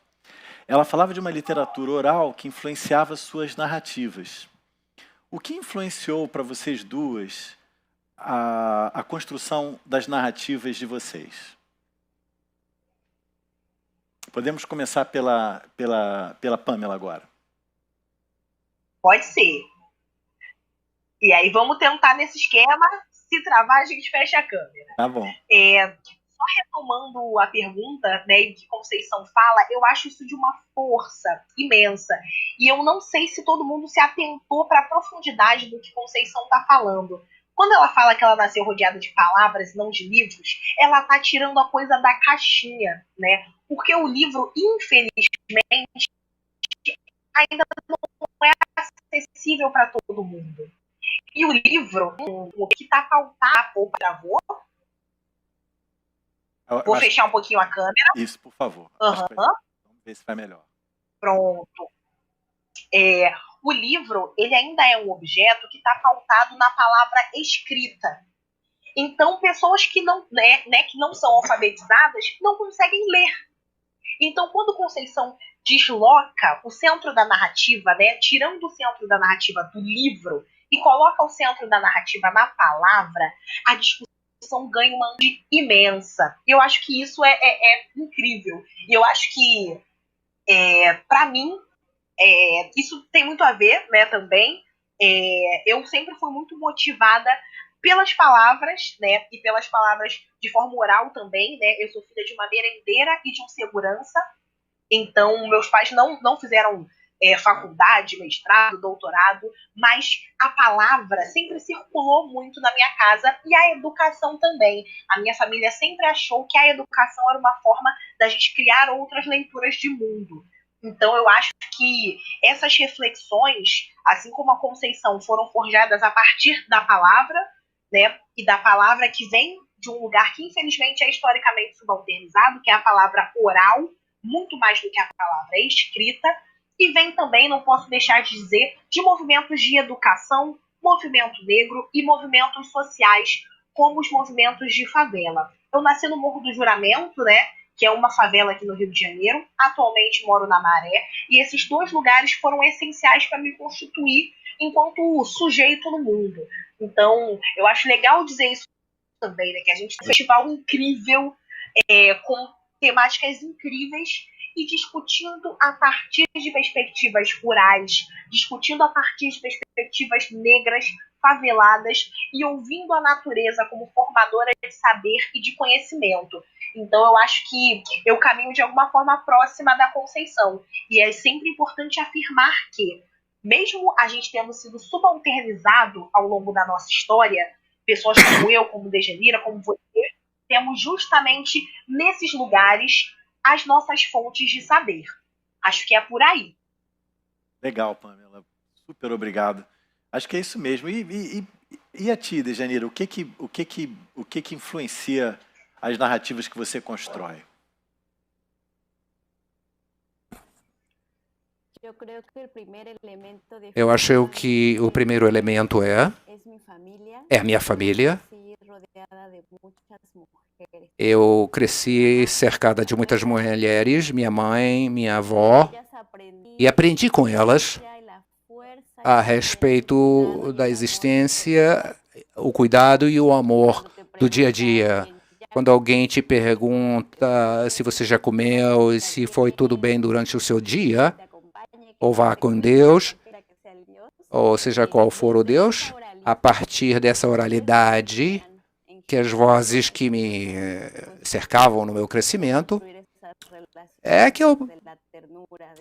Ela falava de uma literatura oral que influenciava suas narrativas. O que influenciou para vocês duas a construção das narrativas de vocês? Podemos começar pela Pamela agora. Pode ser. E aí vamos tentar nesse esquema. Se travar, a gente fecha a câmera. Tá bom. Só retomando a pergunta, né, que Conceição fala, eu acho isso de uma força imensa. E eu não sei se todo mundo se atentou para a profundidade do que Conceição está falando. Quando ela fala que ela nasceu rodeada de palavras e não de livros, ela está tirando a coisa da caixinha, né? Porque o livro, infelizmente, ainda não é acessível para todo mundo. E o livro, o que está faltando, ou travou? Vou fechar um pouquinho a câmera. Isso, por favor. Vamos ver se vai melhor. Pronto. O livro, ele ainda é um objeto que está pautado na palavra escrita. Então, pessoas que não, que não são alfabetizadas não conseguem ler. Então, quando Conceição desloca o centro da narrativa, né, tirando o centro da narrativa do livro e coloca o centro da narrativa na palavra, a discussão ganha uma ângulo imensa. Eu acho que isso é incrível. E eu acho que, para mim, isso tem muito a ver, né, também. Eu sempre fui muito motivada pelas palavras, né, e pelas palavras de forma oral também, né. Eu sou filha de uma merendeira e de um segurança, então meus pais não fizeram faculdade, mestrado, doutorado, mas a palavra sempre circulou muito na minha casa e a educação também. A minha família sempre achou que a educação era uma forma da gente criar outras leituras de mundo. Então, eu acho que essas reflexões, assim como a Conceição, foram forjadas a partir da palavra, né? E da palavra que vem de um lugar que, infelizmente, é historicamente subalternizado, que é a palavra oral, muito mais do que a palavra escrita, e vem também, não posso deixar de dizer, de movimentos de educação, movimento negro e movimentos sociais, como os movimentos de favela. Eu nasci no Morro do Juramento, né? Que é uma favela aqui no Rio de Janeiro. Atualmente moro na Maré. E esses dois lugares foram essenciais para me constituir enquanto sujeito no mundo. Então, eu acho legal dizer isso também, né? Que a gente tem um festival incrível, com temáticas incríveis e discutindo a partir de perspectivas rurais, discutindo a partir de perspectivas negras, faveladas e ouvindo a natureza como formadora de saber e de conhecimento. Então, eu acho que eu caminho de alguma forma próxima da Conceição. E é sempre importante afirmar que, mesmo a gente tendo sido subalternizado ao longo da nossa história, pessoas como eu, como Dejanira, como você, temos justamente nesses lugares as nossas fontes de saber. Acho que é por aí. Legal, Pamela. Super obrigado. Acho que é isso mesmo. E a ti, Dejanira, o que influencia as narrativas que você constrói? Eu acho que o primeiro elemento é a minha família. Eu cresci cercada de muitas mulheres, minha mãe, minha avó, e aprendi com elas a respeito da existência, o cuidado e o amor do dia a dia. Quando alguém te pergunta se você já comeu e se foi tudo bem durante o seu dia, ou vá com Deus, ou seja qual for o Deus, a partir dessa oralidade, que as vozes que me cercavam no meu crescimento, é que eu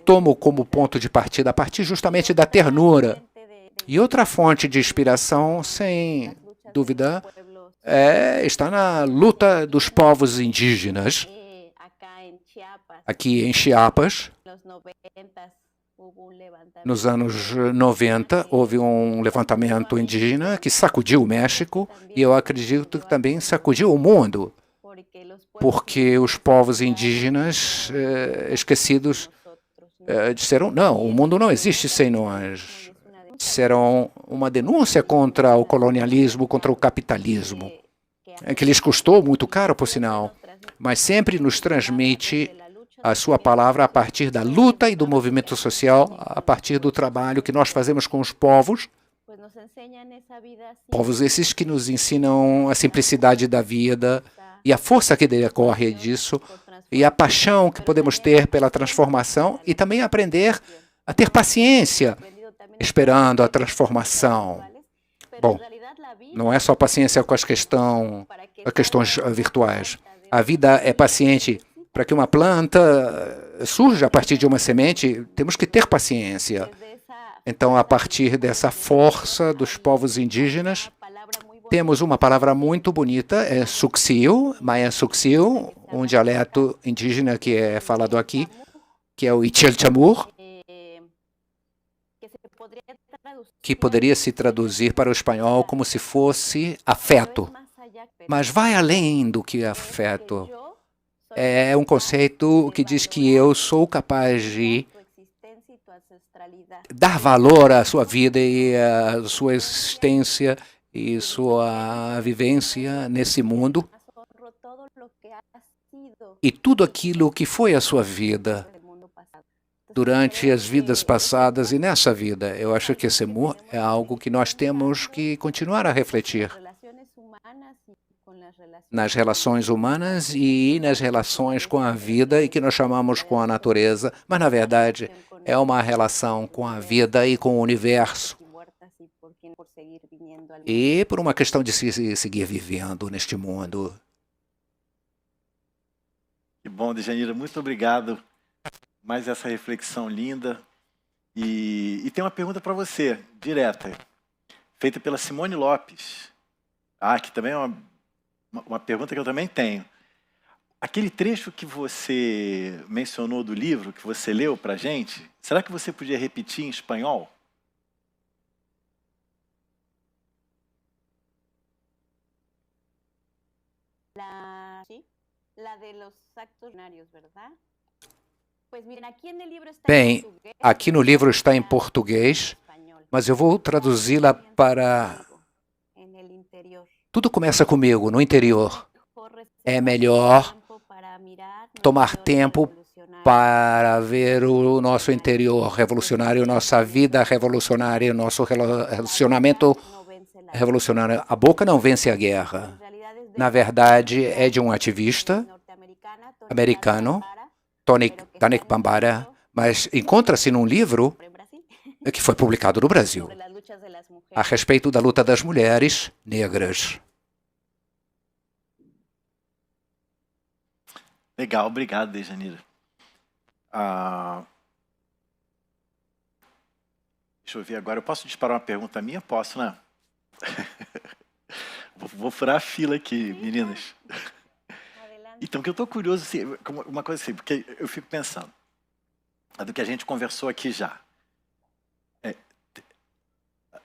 tomo como ponto de partida a partir justamente da ternura. E outra fonte de inspiração, sem dúvida, está na luta dos povos indígenas. Aqui em Chiapas, Nos anos 90, houve um levantamento indígena que sacudiu o México e eu acredito que também sacudiu o mundo, porque os povos indígenas esquecidos disseram, não, o mundo não existe sem nós. Disseram uma denúncia contra o colonialismo, contra o capitalismo, que lhes custou muito caro, por sinal, mas sempre nos transmite a sua palavra a partir da luta e do movimento social, a partir do trabalho que nós fazemos com os povos, povos esses que nos ensinam a simplicidade da vida e a força que decorre disso, e a paixão que podemos ter pela transformação e também aprender a ter paciência, esperando a transformação. Bom, não é só paciência com as questões virtuais. A vida é paciente. Para que uma planta surja a partir de uma semente, temos que ter paciência. Então, a partir dessa força dos povos indígenas, temos uma palavra muito bonita, é Suxil, Maya Suxil, um dialeto indígena que é falado aqui, que é o Ichelchamur, que poderia se traduzir para o espanhol como se fosse afeto. Mas vai além do que afeto. É um conceito que diz que eu sou capaz de dar valor à sua vida e à sua existência e sua vivência nesse mundo e tudo aquilo que foi a sua vida durante as vidas passadas e nessa vida. Eu acho que esse amor é algo que nós temos que continuar a refletir nas relações humanas e nas relações com a vida e que nós chamamos com a natureza, mas na verdade é uma relação com a vida e com o universo. E por uma questão de seguir vivendo neste mundo. Que bom, Dejanira, muito obrigado. Mais essa reflexão linda. E tem uma pergunta para você, direta, feita pela Simone Lopes. Que também é uma pergunta que eu também tenho. Aquele trecho que você mencionou do livro, que você leu para a gente, será que você podia repetir em espanhol? Bem, aqui no livro está em português, mas eu vou traduzi-la para... Tudo começa comigo, no interior. É melhor tomar tempo para ver o nosso interior revolucionário, nossa vida revolucionária, nosso relacionamento revolucionário. A boca não vence a guerra. Na verdade, é de um ativista americano, Tanek Bambara, mas encontra-se num livro que foi publicado no Brasil, a respeito da luta das mulheres negras. Legal, obrigado, Dejanira. Deixa eu ver agora, eu posso disparar uma pergunta minha? Posso, né? Vou furar a fila aqui, meninas. Então, que eu estou curioso, assim, uma coisa assim, porque eu fico pensando, do que a gente conversou aqui já.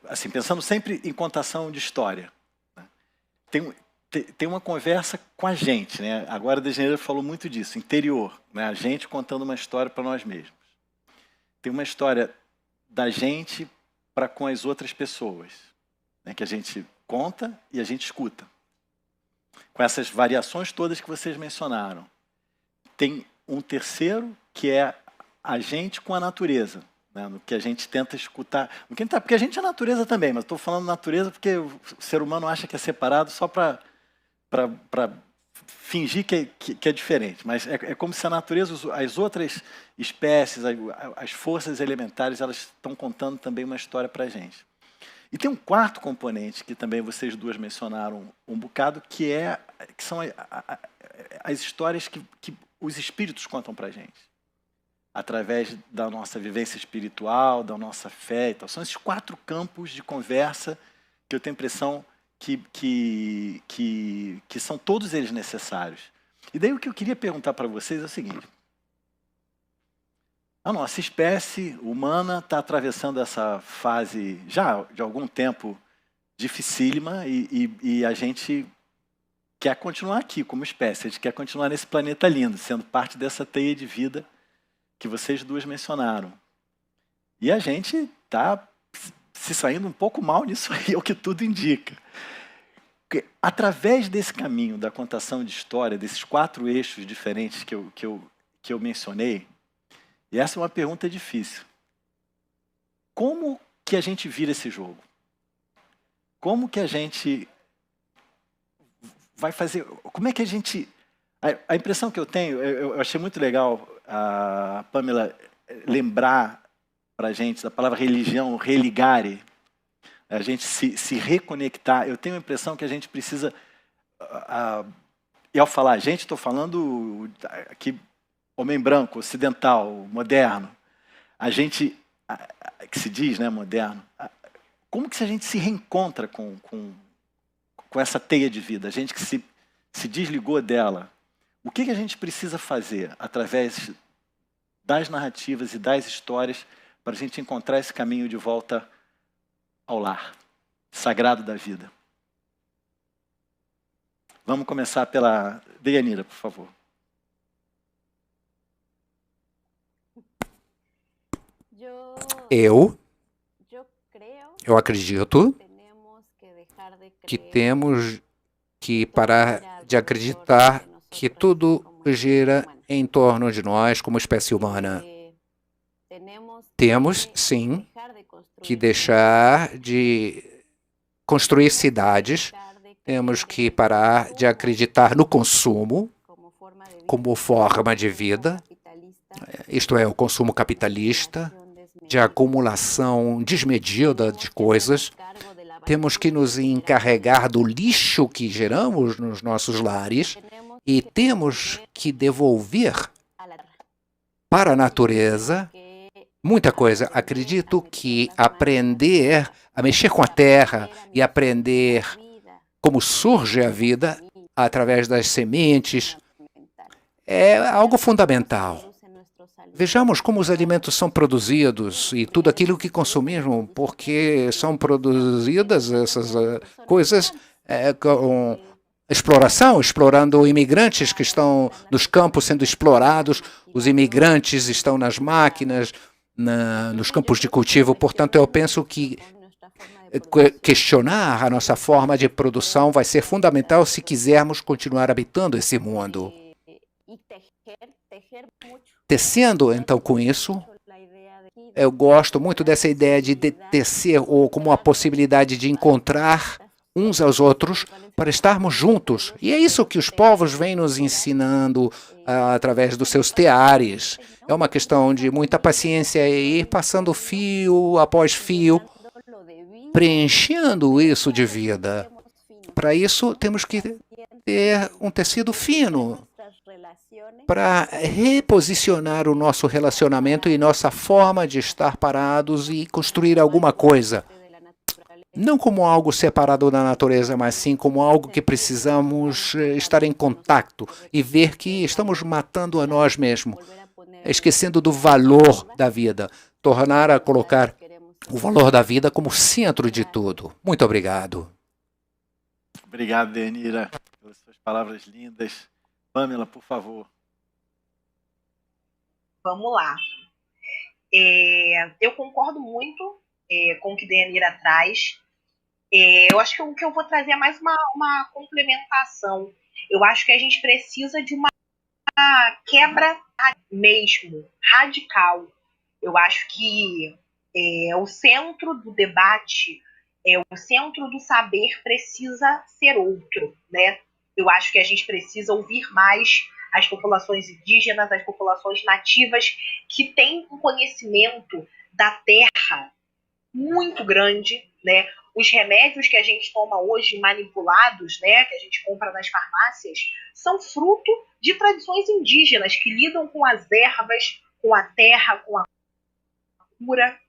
Assim, pensando sempre em contação de história. Né? Tem uma conversa com a gente, né? Agora a Dejanira falou muito disso, interior, né? A gente contando uma história para nós mesmos. Tem uma história da gente para com as outras pessoas, né? Que a gente conta e a gente escuta. Com essas variações todas que vocês mencionaram. Tem um terceiro que é a gente com a natureza, né? No que a gente tenta escutar. Porque a gente é natureza também, mas estou falando natureza porque o ser humano acha que é separado só para fingir que é diferente. Mas é como se a natureza, as outras espécies, as forças elementares, elas estão contando também uma história para a gente. E tem um quarto componente que também vocês duas mencionaram um bocado, que são as histórias que os espíritos contam para a gente, através da nossa vivência espiritual, da nossa fé e tal. São esses 4 campos de conversa que eu tenho a impressão que são todos eles necessários. E daí o que eu queria perguntar para vocês é o seguinte. A nossa espécie humana está atravessando essa fase já de algum tempo dificílima e a gente quer continuar aqui como espécie, a gente quer continuar nesse planeta lindo, sendo parte dessa teia de vida que vocês duas mencionaram. E a gente está se saindo um pouco mal nisso aí, é o que tudo indica. Porque, através desse caminho da contação de história, desses 4 eixos diferentes que eu mencionei, e essa é uma pergunta difícil. Como que a gente vira esse jogo? Como que a gente vai fazer... Como é que a gente... A impressão que eu tenho, eu achei muito legal a Pamela lembrar para a gente da palavra religião, religare, a gente se reconectar. Eu tenho a impressão que a gente precisa... E ao falar gente, estou falando aqui, homem branco, ocidental, moderno. A gente, que se diz, né, moderno, como que a gente se reencontra com essa teia de vida? A gente que se desligou dela. O que a gente precisa fazer através das narrativas e das histórias para a gente encontrar esse caminho de volta ao lar, sagrado da vida? Vamos começar pela Deyanira, por favor. Eu acredito que temos que parar de acreditar que tudo gira em torno de nós como espécie humana. Temos, sim, que deixar de construir cidades, temos que parar de acreditar no consumo como forma de vida, isto é, o consumo capitalista, de acumulação desmedida de coisas. Temos que nos encarregar do lixo que geramos nos nossos lares e temos que devolver para a natureza muita coisa. Acredito que aprender a mexer com a terra e aprender como surge a vida através das sementes é algo fundamental. Vejamos como os alimentos são produzidos e tudo aquilo que consumimos, porque são produzidas essas coisas com exploração, explorando imigrantes que estão nos campos sendo explorados, os imigrantes estão nas máquinas, nos campos de cultivo. Portanto, eu penso que questionar a nossa forma de produção vai ser fundamental se quisermos continuar habitando esse mundo. Tecendo, então, com isso, eu gosto muito dessa ideia de tecer ou como a possibilidade de encontrar uns aos outros para estarmos juntos. E é isso que os povos vêm nos ensinando através dos seus teares. É uma questão de muita paciência e ir passando fio após fio, preenchendo isso de vida. Para isso, temos que ter um tecido fino para reposicionar o nosso relacionamento e nossa forma de estar parados e construir alguma coisa. Não como algo separado da natureza, mas sim como algo que precisamos estar em contato e ver que estamos matando a nós mesmos, esquecendo do valor da vida, tornar a colocar o valor da vida como centro de tudo. Muito obrigado. Obrigado, Deyanira, pelas suas palavras lindas. Pamela, por favor. Vamos lá. Eu concordo muito com o que Deyanira traz. Eu acho que o que eu vou trazer é mais uma complementação. Eu acho que a gente precisa de uma quebra mesmo, radical. Eu acho que o centro do debate, o centro do saber precisa ser outro, né? Eu acho que a gente precisa ouvir mais as populações indígenas, as populações nativas, que têm um conhecimento da terra muito grande, né? Os remédios que a gente toma hoje manipulados, né, que a gente compra nas farmácias, são fruto de tradições indígenas que lidam com as ervas, com a terra, com a cura.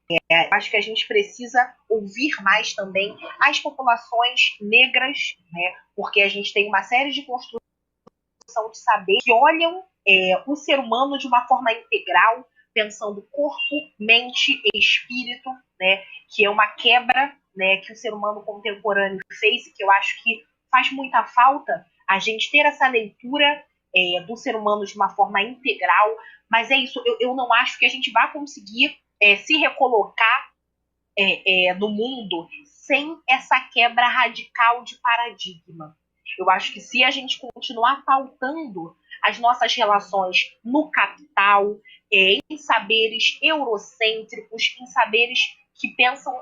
Acho que a gente precisa ouvir mais também as populações negras, né, porque a gente tem uma série de construções de saber que olham o ser humano de uma forma integral, pensando corpo, mente e espírito, né, que é uma quebra, né, que o ser humano contemporâneo fez e que eu acho que faz muita falta a gente ter essa leitura do ser humano de uma forma integral, mas é isso, eu não acho que a gente vai conseguir se recolocar no mundo sem essa quebra radical de paradigma. Eu acho que se a gente continuar pautando as nossas relações no capital, em saberes eurocêntricos, em saberes que pensam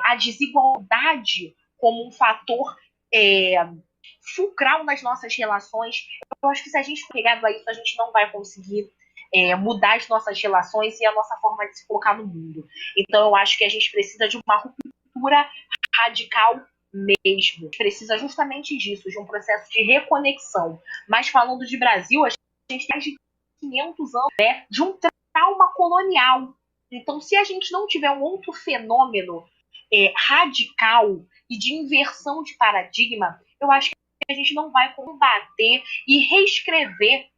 a desigualdade como um fator fulcral nas nossas relações, eu acho que se a gente for pegado a isso, a gente não vai conseguir mudar as nossas relações e a nossa forma de se colocar no mundo. Então eu acho que a gente precisa de uma ruptura radical mesmo. Precisa justamente disso, de um processo de reconexão. Mas falando de Brasil, a gente tem mais de 500 anos, né, de um trauma colonial. Então, se a gente não tiver um outro fenômeno radical e de inversão de paradigma, eu acho que a gente não vai combater e reescrever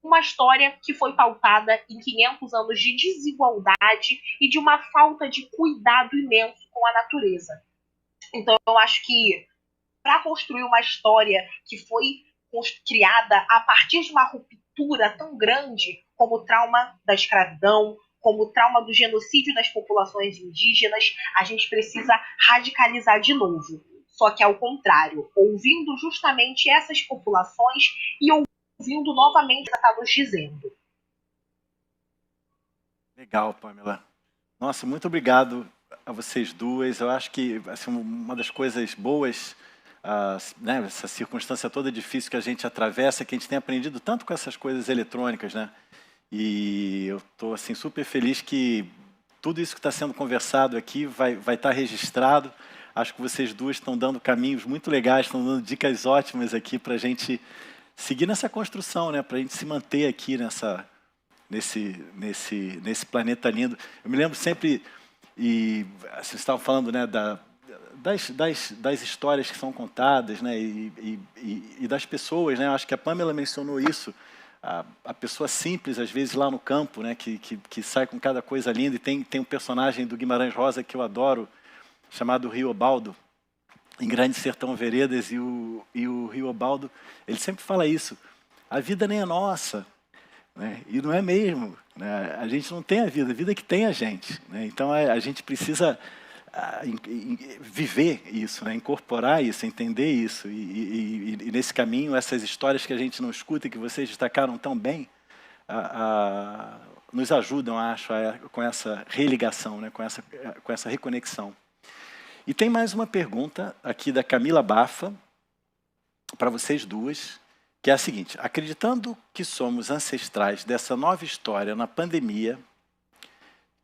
uma história que foi pautada em 500 anos de desigualdade e de uma falta de cuidado imenso com a natureza. Então, eu acho que para construir uma história que foi criada a partir de uma ruptura tão grande como o trauma da escravidão, como o trauma do genocídio das populações indígenas, a gente precisa radicalizar de novo. Só que ao contrário, ouvindo justamente essas populações e ouvindo novamente o que está nos dizendo. Legal, Pamela. Nossa, muito obrigado a vocês duas. Eu acho que assim, uma das coisas boas, né, essa circunstância toda difícil que a gente atravessa, que a gente tem aprendido tanto com essas coisas eletrônicas, né? E eu estou assim, super feliz que tudo isso que está sendo conversado aqui vai estar registrado. Acho que vocês duas estão dando caminhos muito legais, estão dando dicas ótimas aqui para a gente seguir nessa construção, né? Para a gente se manter aqui nesse planeta lindo. Eu me lembro sempre, e vocês estavam falando, né, das histórias que são contadas, né, e das pessoas, né? Eu acho que a Pamela mencionou isso, a pessoa simples, às vezes, lá no campo, né, que sai com cada coisa linda, e tem um personagem do Guimarães Rosa que eu adoro, chamado Riobaldo, em Grande Sertão Veredas, e o Riobaldo, ele sempre fala isso, a vida nem é nossa, né? E não é mesmo, né? A gente não tem a vida que tem a gente, né? Então a gente precisa viver isso, né? Incorporar isso, entender isso, e nesse caminho, essas histórias que a gente não escuta e que vocês destacaram tão bem, nos ajudam, acho, com essa religação, né? com essa reconexão. E tem mais uma pergunta aqui da Camila Bafa, para vocês duas, que é a seguinte: acreditando que somos ancestrais dessa nova história na pandemia,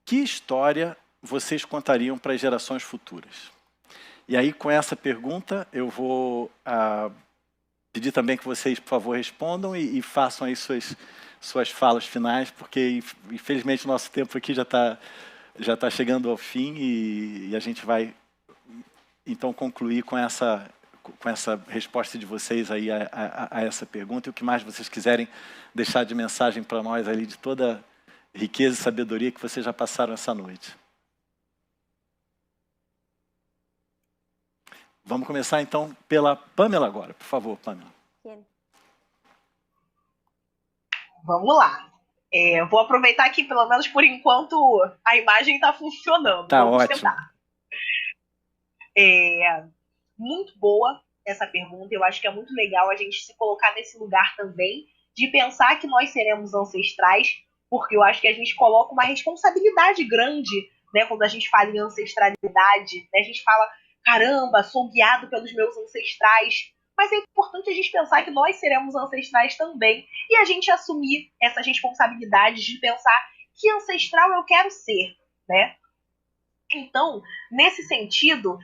que história vocês contariam para as gerações futuras? E aí, com essa pergunta, eu vou pedir também que vocês, por favor, respondam e façam aí suas falas finais, porque, infelizmente, o nosso tempo aqui já tá chegando ao fim e a gente vai, então, concluir com essa resposta de vocês aí a essa pergunta, e o que mais vocês quiserem deixar de mensagem para nós ali, de toda riqueza e sabedoria que vocês já passaram essa noite. Vamos começar então pela Pamela agora, por favor, Pamela. Vamos lá. Vou aproveitar que, pelo menos por enquanto, a imagem está funcionando. Tá Vamos ótimo. tentar. Muito boa essa pergunta. Eu acho que é muito legal a gente se colocar nesse lugar também, de pensar que nós seremos ancestrais, porque eu acho que a gente coloca uma responsabilidade grande, né, quando a gente fala em ancestralidade, né, a gente fala, caramba, sou guiado pelos meus ancestrais, mas é importante a gente pensar que nós seremos ancestrais também, e a gente assumir essas responsabilidades de pensar que ancestral eu quero ser, né? Então, nesse sentido,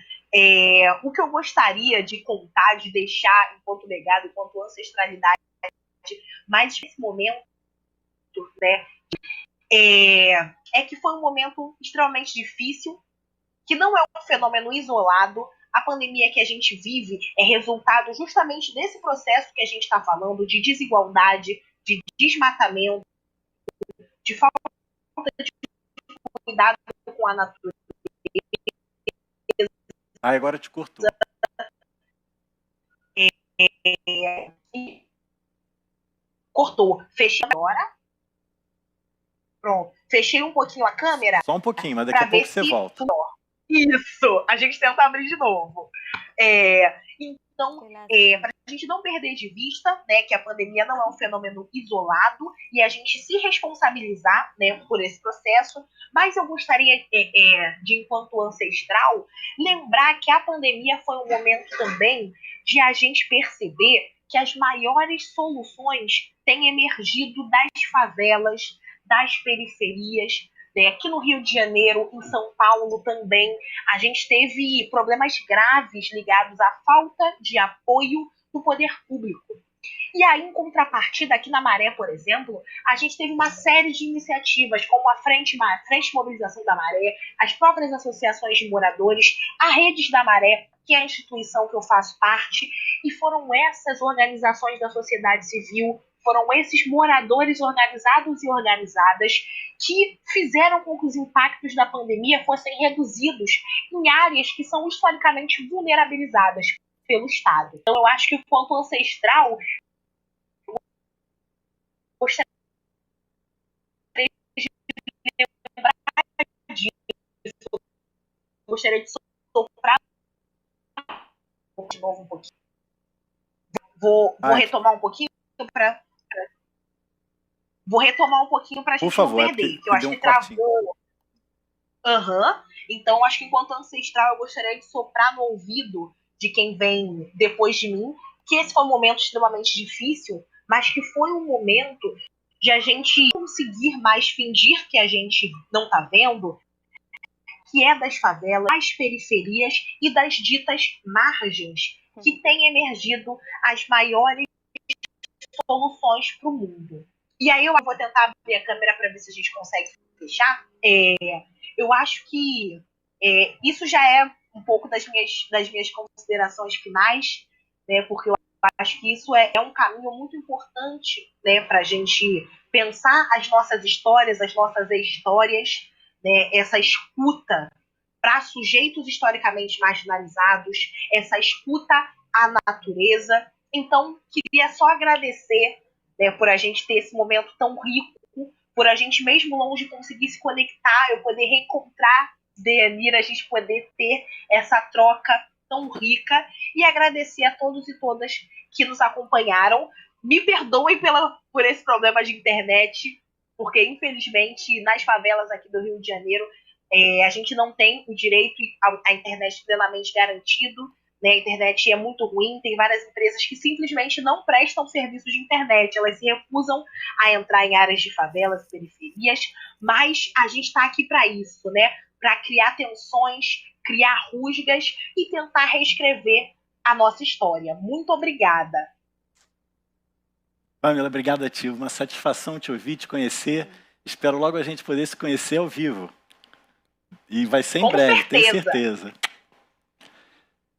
o que eu gostaria de contar, de deixar enquanto legado, enquanto ancestralidade, mas nesse momento, né, é que foi um momento extremamente difícil, que não é um fenômeno isolado. A pandemia que a gente vive é resultado justamente desse processo que a gente está falando, de desigualdade, de desmatamento, de falta de cuidado com a natureza. Ah, agora te cortou. Cortou. Fechei agora. Pronto. Fechei um pouquinho a câmera. Só um pouquinho, mas daqui a pouco você volta. Isso. A gente tenta abrir de novo. Então, para a gente não perder de vista, né, que a pandemia não é um fenômeno isolado e a gente se responsabilizar, né, por esse processo, mas eu gostaria, de enquanto ancestral, lembrar que a pandemia foi um momento também de a gente perceber que as maiores soluções têm emergido das favelas, das periferias, né? Aqui no Rio de Janeiro, em São Paulo também, a gente teve problemas graves ligados à falta de apoio do poder público. E aí, em contrapartida, aqui na Maré, por exemplo, a gente teve uma série de iniciativas, como a Frente de Mobilização da Maré, as próprias associações de moradores, a Redes da Maré, que é a instituição que eu faço parte, e foram essas organizações da sociedade civil, foram esses moradores organizados e organizadas que fizeram com que os impactos da pandemia fossem reduzidos em áreas que são historicamente vulnerabilizadas pelo Estado. Então, eu acho que o ponto ancestral gostaria de lembrar disso. Gostaria de soprar de novo um pouquinho. Vou retomar um pouquinho para a gente não perder, porque eu acho que travou. Então, acho que enquanto ancestral, eu gostaria de soprar no ouvido de quem vem depois de mim, que esse foi um momento extremamente difícil, mas que foi um momento de a gente conseguir mais fingir que a gente não está vendo, que é das favelas, das periferias e das ditas margens, que têm emergido as maiores soluções para o mundo. E aí eu vou tentar abrir a câmera para ver se a gente consegue fechar. Eu acho que isso já é um pouco das minhas considerações finais, né, porque eu acho que isso é um caminho muito importante, né, para a gente pensar as nossas histórias, as nossas histórias, né, essa escuta para sujeitos historicamente marginalizados, essa escuta à natureza. Então, queria só agradecer, né, por a gente ter esse momento tão rico, por a gente, mesmo longe, conseguir se conectar, eu poder reencontrar Deyanira, a gente poder ter essa troca tão rica, e agradecer a todos e todas que nos acompanharam. Me perdoem por esse problema de internet, porque, infelizmente, nas favelas aqui do Rio de Janeiro, a gente não tem o direito à internet plenamente garantido, né? A internet é muito ruim, tem várias empresas que simplesmente não prestam serviços de internet, elas se recusam a entrar em áreas de favelas e periferias, mas a gente está aqui para isso, né? Para criar tensões, criar rusgas e tentar reescrever a nossa história. Muito obrigada. Pamela, obrigado a ti. Uma satisfação te ouvir, te conhecer. Espero logo a gente poder se conhecer ao vivo. E vai ser em breve, tenho certeza.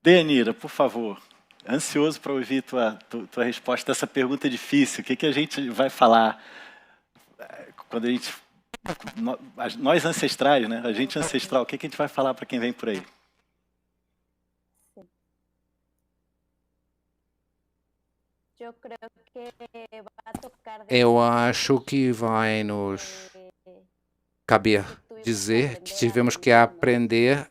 Deyanira, por favor, ansioso para ouvir tua resposta a essa pergunta difícil. O que a gente vai falar quando a gente... Nós ancestrais, né? A gente ancestral, o que a gente vai falar para quem vem por aí? Eu acho que vai nos caber dizer que tivemos que aprender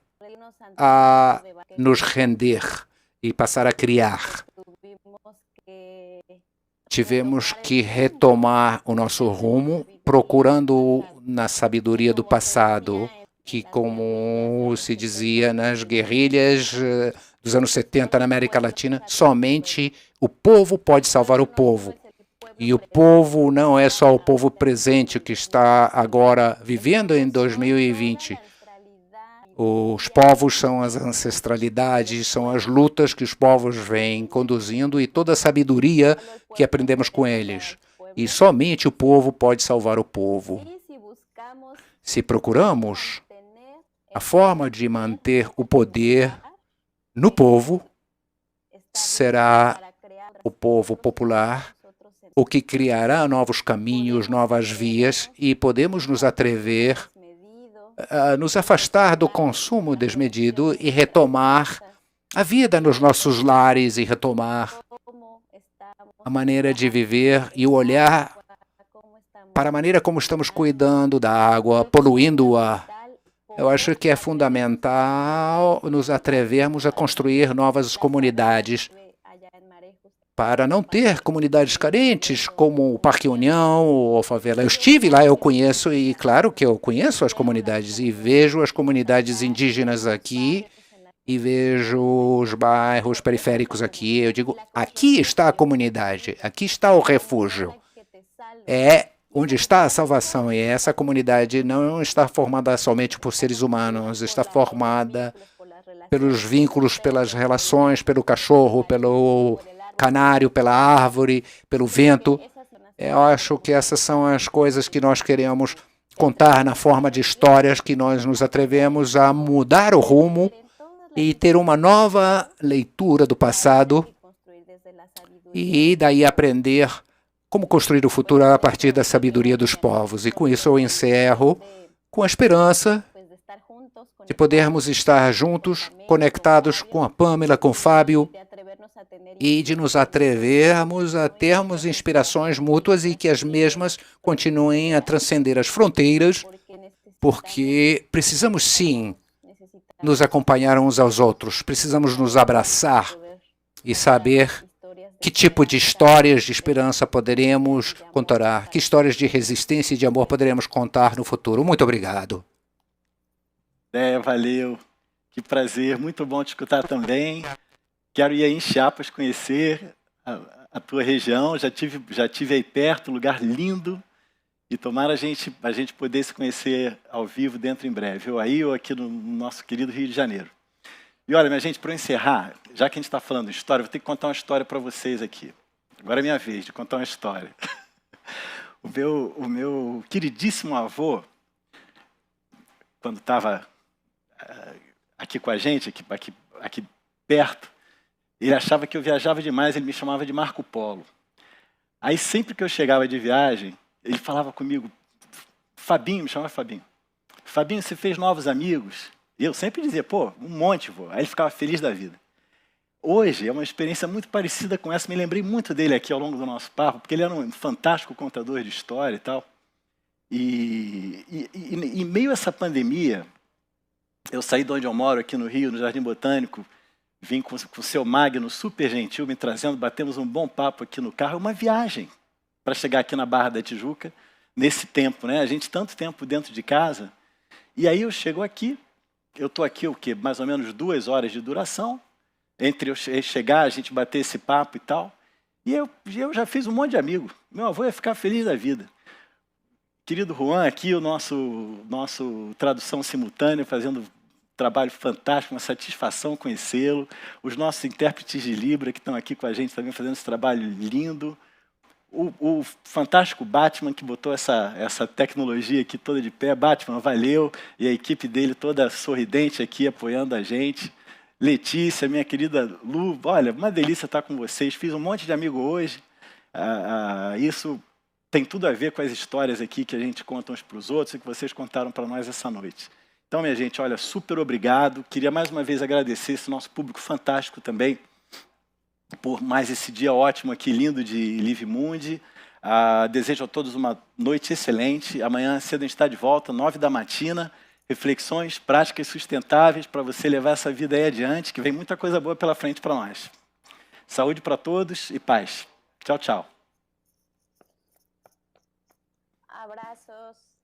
a nos render e passar a criar. Tivemos que retomar o nosso rumo, procurando na sabedoria do passado, que, como se dizia nas guerrilhas dos anos 70 na América Latina, somente o povo pode salvar o povo. E o povo não é só o povo presente que está agora vivendo em 2020. Os povos são as ancestralidades, são as lutas que os povos vêm conduzindo e toda a sabedoria que aprendemos com eles. E somente o povo pode salvar o povo. Se procuramos a forma de manter o poder no povo, será o povo popular, o que criará novos caminhos, novas vias, e podemos nos atrever a nos afastar do consumo desmedido e retomar a vida nos nossos lares e retomar a maneira de viver e o olhar para a maneira como estamos cuidando da água, poluindo-a. Eu acho que é fundamental nos atrevermos a construir novas comunidades para não ter comunidades carentes, como o Parque União ou a favela. Eu estive lá, eu conheço, e claro que eu conheço as comunidades, e vejo as comunidades indígenas aqui, e vejo os bairros periféricos aqui. Eu digo, aqui está a comunidade, aqui está o refúgio. É onde está a salvação, e essa comunidade não está formada somente por seres humanos, está formada pelos vínculos, pelas relações, pelo cachorro, pelo canário, pela árvore, pelo vento. Eu acho que essas são as coisas que nós queremos contar na forma de histórias, que nós nos atrevemos a mudar o rumo e ter uma nova leitura do passado e daí aprender como construir o futuro a partir da sabedoria dos povos. E com isso eu encerro com a esperança de podermos estar juntos, conectados com a Pamela, com o Fábio, e de nos atrevermos a termos inspirações mútuas e que as mesmas continuem a transcender as fronteiras, porque precisamos sim nos acompanhar uns aos outros, precisamos nos abraçar e saber que tipo de histórias de esperança poderemos contar, que histórias de resistência e de amor poderemos contar no futuro. Muito obrigado. Valeu. Que prazer, muito bom te escutar também. Quero ir aí em Chiapas conhecer a tua região, já tive aí perto, lugar lindo, e tomara a gente poder se conhecer ao vivo dentro em breve, ou aí ou aqui no nosso querido Rio de Janeiro. E olha, minha gente, para eu encerrar, já que a gente está falando de história, vou ter que contar uma história para vocês aqui. Agora é minha vez de contar uma história. O meu queridíssimo avô, quando estava aqui com a gente, aqui perto, ele achava que eu viajava demais, ele me chamava de Marco Polo. Aí sempre que eu chegava de viagem, ele falava comigo, Fabinho, me chamava Fabinho. Fabinho, você fez novos amigos? E eu sempre dizia, pô, um monte, vô. Aí ele ficava feliz da vida. Hoje é uma experiência muito parecida com essa, me lembrei muito dele aqui ao longo do nosso papo, porque ele era um fantástico contador de história e tal. E em meio a essa pandemia, eu saí de onde eu moro, aqui no Rio, no Jardim Botânico, vim com o seu Magno, super gentil, me trazendo, batemos um bom papo aqui no carro, uma viagem para chegar aqui na Barra da Tijuca, nesse tempo, né? A gente tanto tempo dentro de casa, e aí eu chego aqui, eu estou aqui, o quê? Mais ou menos 2 horas de duração, entre eu chegar, a gente bater esse papo e tal, e eu já fiz um monte de amigo, meu avô ia ficar feliz da vida. Querido Juan, aqui o nosso tradução simultânea, fazendo trabalho fantástico, uma satisfação conhecê-lo. Os nossos intérpretes de Libra que estão aqui com a gente também fazendo esse trabalho lindo. O fantástico Batman que botou essa tecnologia aqui toda de pé. Batman, valeu. E a equipe dele toda sorridente aqui apoiando a gente. Letícia, minha querida Lu, olha, uma delícia estar com vocês. Fiz um monte de amigo hoje. Isso tem tudo a ver com as histórias aqui que a gente conta uns para os outros e que vocês contaram para nós essa noite. Então, minha gente, olha, super obrigado. Queria mais uma vez agradecer esse nosso público fantástico também por mais esse dia ótimo aqui, lindo de Live Mundi. Desejo a todos uma noite excelente. Amanhã cedo a gente está de volta, 9 da matina. Reflexões, práticas sustentáveis para você levar essa vida aí adiante, que vem muita coisa boa pela frente para nós. Saúde para todos e paz. Tchau, tchau. Abraços.